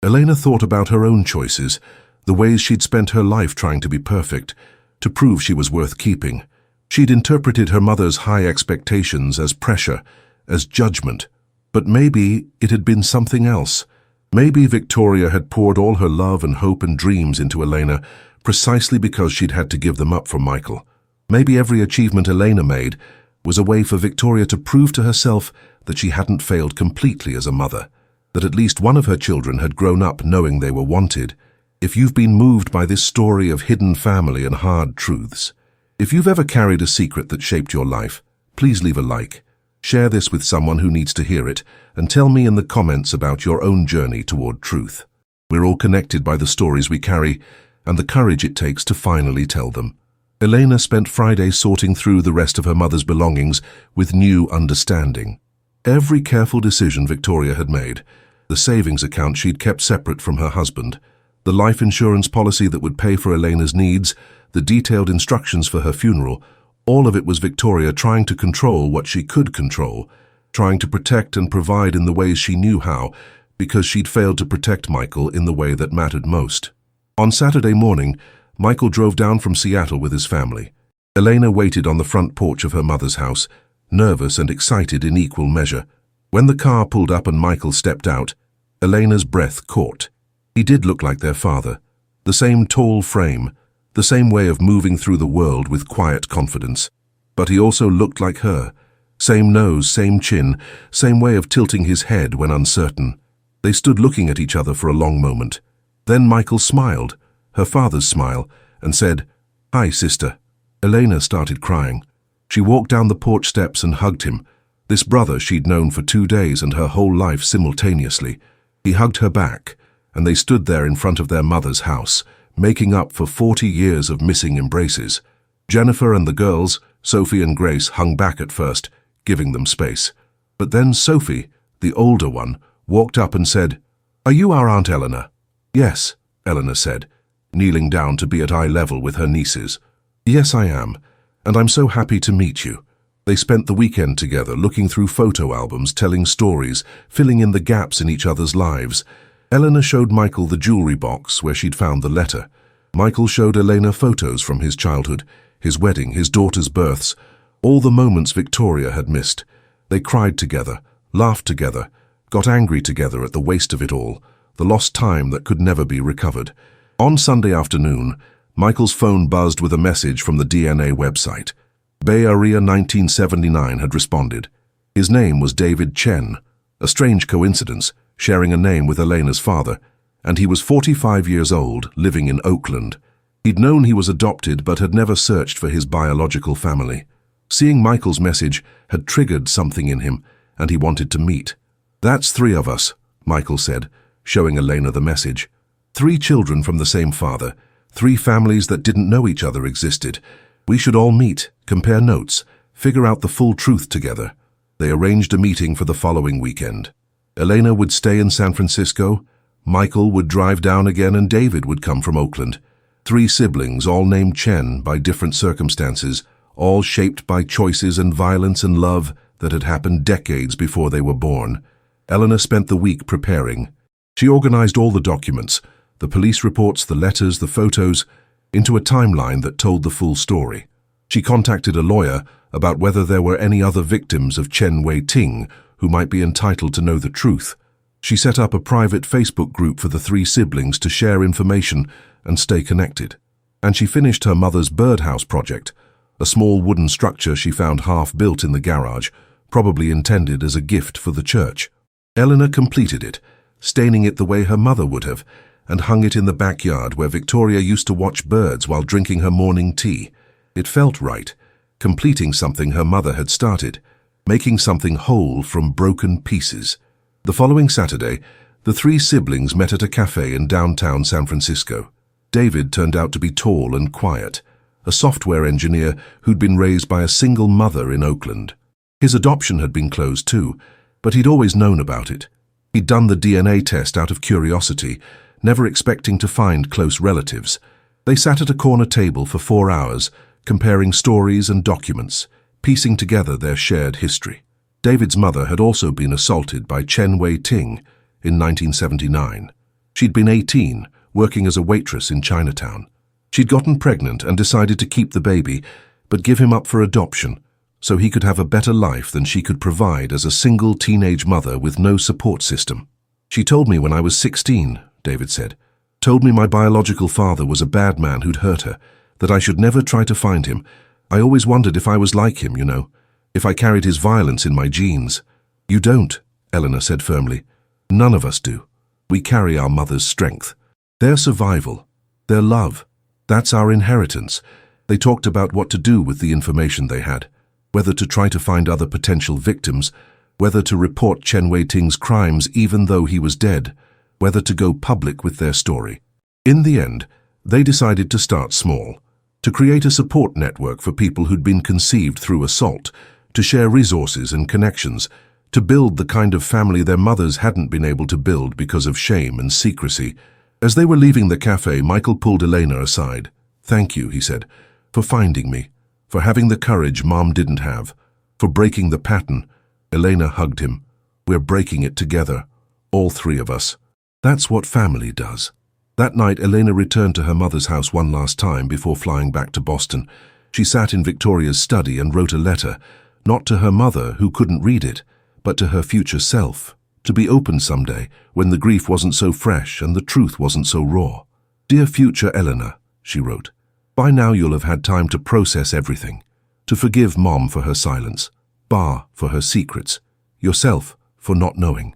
Elena thought about her own choices, the ways she'd spent her life trying to be perfect, to prove she was worth keeping. She'd interpreted her mother's high expectations as pressure, as judgment. But maybe it had been something else. Maybe Victoria had poured all her love and hope and dreams into Elena precisely because she'd had to give them up for Michael. Maybe every achievement Elena made was a way for Victoria to prove to herself that she hadn't failed completely as a mother, that at least one of her children had grown up knowing they were wanted. If you've been moved by this story of hidden family and hard truths, if you've ever carried a secret that shaped your life, please leave a like. Share this with someone who needs to hear it, and tell me in the comments about your own journey toward truth. We're all connected by the stories we carry, and the courage it takes to finally tell them. Elena spent Friday sorting through the rest of her mother's belongings with new understanding. Every careful decision Victoria had made, the savings account she'd kept separate from her husband, the life insurance policy that would pay for Elena's needs, the detailed instructions for her funeral, all of it was Victoria trying to control what she could control, trying to protect and provide in the ways she knew how, because she'd failed to protect Michael in the way that mattered most. On Saturday morning, Michael drove down from Seattle with his family. Elena waited on the front porch of her mother's house, nervous and excited in equal measure. When the car pulled up and Michael stepped out, Elena's breath caught. He did look like their father. The same tall frame, the same way of moving through the world with quiet confidence. But he also looked like her. Same nose, same chin, same way of tilting his head when uncertain. They stood looking at each other for a long moment. Then Michael smiled, her father's smile, and said, "Hi, sister." Elena started crying. She walked down the porch steps and hugged him, this brother she'd known for 2 days and her whole life simultaneously. He hugged her back, and they stood there in front of their mother's house, making up for 40 years of missing embraces. Jennifer and the girls, Sophie and Grace, hung back at first, giving them space. But then Sophie, the older one, walked up and said, "Are you our Aunt Elena?" "Yes," Elena said, kneeling down to be at eye level with her nieces. "Yes, I am, and I'm so happy to meet you." They spent the weekend together, looking through photo albums, telling stories, filling in the gaps in each other's lives. Elena showed Michael the jewelry box where she'd found the letter. Michael showed Elena photos from his childhood, his wedding, his daughter's births, all the moments Victoria had missed. They cried together, laughed together, got angry together at the waste of it all, the lost time that could never be recovered. On Sunday afternoon, Michael's phone buzzed with a message from the DNA website. Bay Area 1979 had responded. His name was David Chen, a strange coincidence, sharing a name with Elena's father, and he was 45 years old, living in Oakland. He'd known he was adopted but had never searched for his biological family. Seeing Michael's message had triggered something in him, and he wanted to meet. "That's 3 of us," Michael said, showing Elena the message. 3 children from the same father, 3 families that didn't know each other existed. We should all meet, compare notes, figure out the full truth together. They arranged a meeting for the following weekend. Elena would stay in San Francisco, Michael would drive down again, and David would come from Oakland. 3 siblings, all named Chen by different circumstances, all shaped by choices and violence and love that had happened decades before they were born. Elena spent the week preparing. She organized all the documents, the police reports, the letters, the photos, into a timeline that told the full story. She contacted a lawyer about whether there were any other victims of Chen Wei-ting who might be entitled to know the truth. She set up a private Facebook group for the three siblings to share information and stay connected. And she finished her mother's birdhouse project, a small wooden structure she found half-built in the garage, probably intended as a gift for the church. Elena completed it, staining it the way her mother would have, and hung it in the backyard where Victoria used to watch birds while drinking her morning tea. It felt right, completing something her mother had started, making something whole from broken pieces. The following Saturday, the three siblings met at a cafe in downtown San Francisco. David turned out to be tall and quiet, a software engineer who'd been raised by a single mother in Oakland. His adoption had been closed too, but he'd always known about it. He'd done the DNA test out of curiosity, never expecting to find close relatives. They sat at a corner table for 4 hours, comparing stories and documents, piecing together their shared history. David's mother had also been assaulted by Chen Wei-ting in 1979. She'd been 18, working as a waitress in Chinatown. She'd gotten pregnant and decided to keep the baby, but give him up for adoption, so he could have a better life than she could provide as a single teenage mother with no support system. She told me when I was 16, David said. Told me my biological father was a bad man who'd hurt her, that I should never try to find him. I always wondered if I was like him, if I carried his violence in my genes. You don't, Elena said firmly. None of us do. We carry our mother's strength. Their survival, their love, that's our inheritance. They talked about what to do with the information they had, whether to try to find other potential victims, whether to report Chen Wei-ting's crimes even though he was dead, whether to go public with their story. In the end, they decided to start small, to create a support network for people who'd been conceived through assault, to share resources and connections, to build the kind of family their mothers hadn't been able to build because of shame and secrecy. As they were leaving the cafe, Michael pulled Elena aside. Thank you, he said, for finding me, for having the courage Mom didn't have, for breaking the pattern. Elena hugged him. We're breaking it together, all three of us. That's what family does. That night, Elena returned to her mother's house one last time before flying back to Boston. She sat in Victoria's study and wrote a letter, not to her mother, who couldn't read it, but to her future self, to be opened someday when the grief wasn't so fresh and the truth wasn't so raw. Dear future Elena, she wrote, by now you'll have had time to process everything, to forgive Mom for her silence, Ba for her secrets, yourself for not knowing.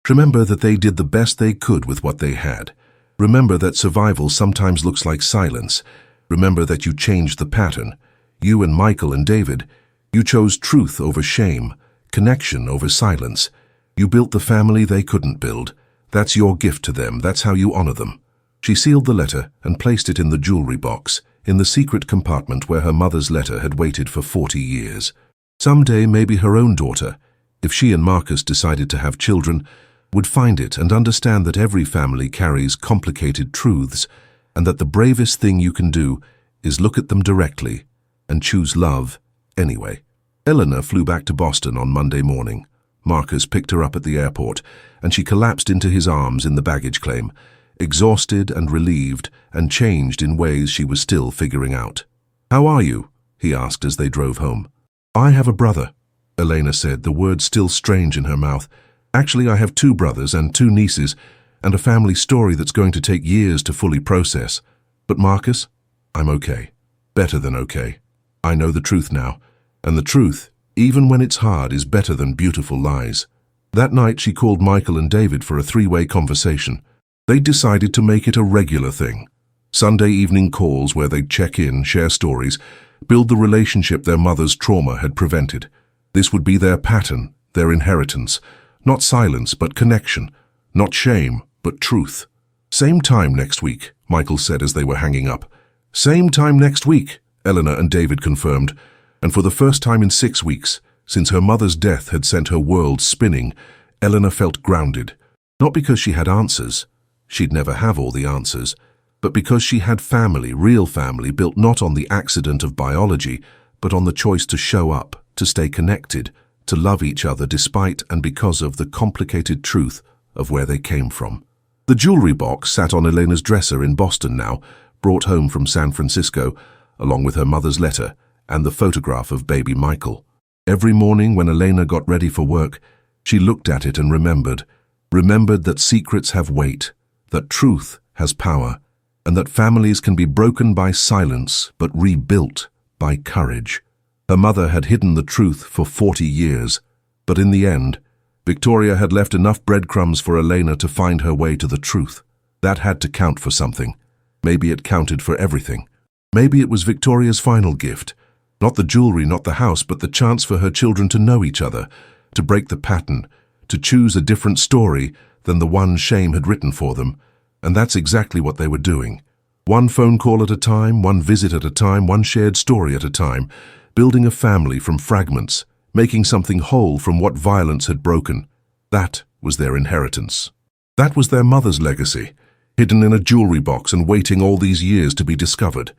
Remember that they did the best they could with what they had. Remember that survival sometimes looks like silence. Remember that you changed the pattern. You and Michael and David, you chose truth over shame, connection over silence. You built the family they couldn't build. That's your gift to them. That's how you honor them. She sealed the letter and placed it in the jewelry box, in the secret compartment where her mother's letter had waited for 40 years. Someday, maybe her own daughter, if she and Marcus decided to have children, would find it and understand that every family carries complicated truths, and that the bravest thing you can do is look at them directly and choose love anyway. Elena flew back to Boston on Monday morning. Marcus picked her up at the airport, and she collapsed into his arms in the baggage claim, exhausted and relieved and changed in ways she was still figuring out. How are you? He asked as they drove home. I have a brother, Elena said, the words still strange in her mouth. Actually, I have 2 brothers and 2 nieces, and a family story that's going to take years to fully process. But Marcus, I'm okay. Better than okay. I know the truth now, and the truth, even when it's hard, is better than beautiful lies. That night she called Michael and David for a 3-way conversation. They'd decided to make it a regular thing. Sunday evening calls where they'd check in, share stories, build the relationship their mother's trauma had prevented. This would be their pattern, their inheritance. Not silence, but connection. Not shame, but truth. Same time next week, Michael said as they were hanging up. Same time next week, Elena and David confirmed. And for the first time in 6 weeks, since her mother's death had sent her world spinning, Elena felt grounded. Not because she had answers. She'd never have all the answers. But because she had family, real family, built not on the accident of biology, but on the choice to show up, to stay connected, to love each other despite and because of the complicated truth of where they came from. The jewelry box sat on Elena's dresser in Boston now, brought home from San Francisco, along with her mother's letter and the photograph of baby Michael. Every morning when Elena got ready for work, she looked at it and remembered, remembered that secrets have weight, that truth has power, and that families can be broken by silence but rebuilt by courage. Her mother had hidden the truth for 40 years, but in the end, Victoria had left enough breadcrumbs for Elena to find her way to the truth. That had to count for something. Maybe it counted for everything. Maybe it was Victoria's final gift. Not the jewelry, not the house, but the chance for her children to know each other, to break the pattern, to choose a different story than the one shame had written for them. And that's exactly what they were doing. One phone call at a time, one visit at a time, one shared story at a time, building a family from fragments, making something whole from what violence had broken. That was their inheritance. That was their mother's legacy, hidden in a jewelry box and waiting all these years to be discovered.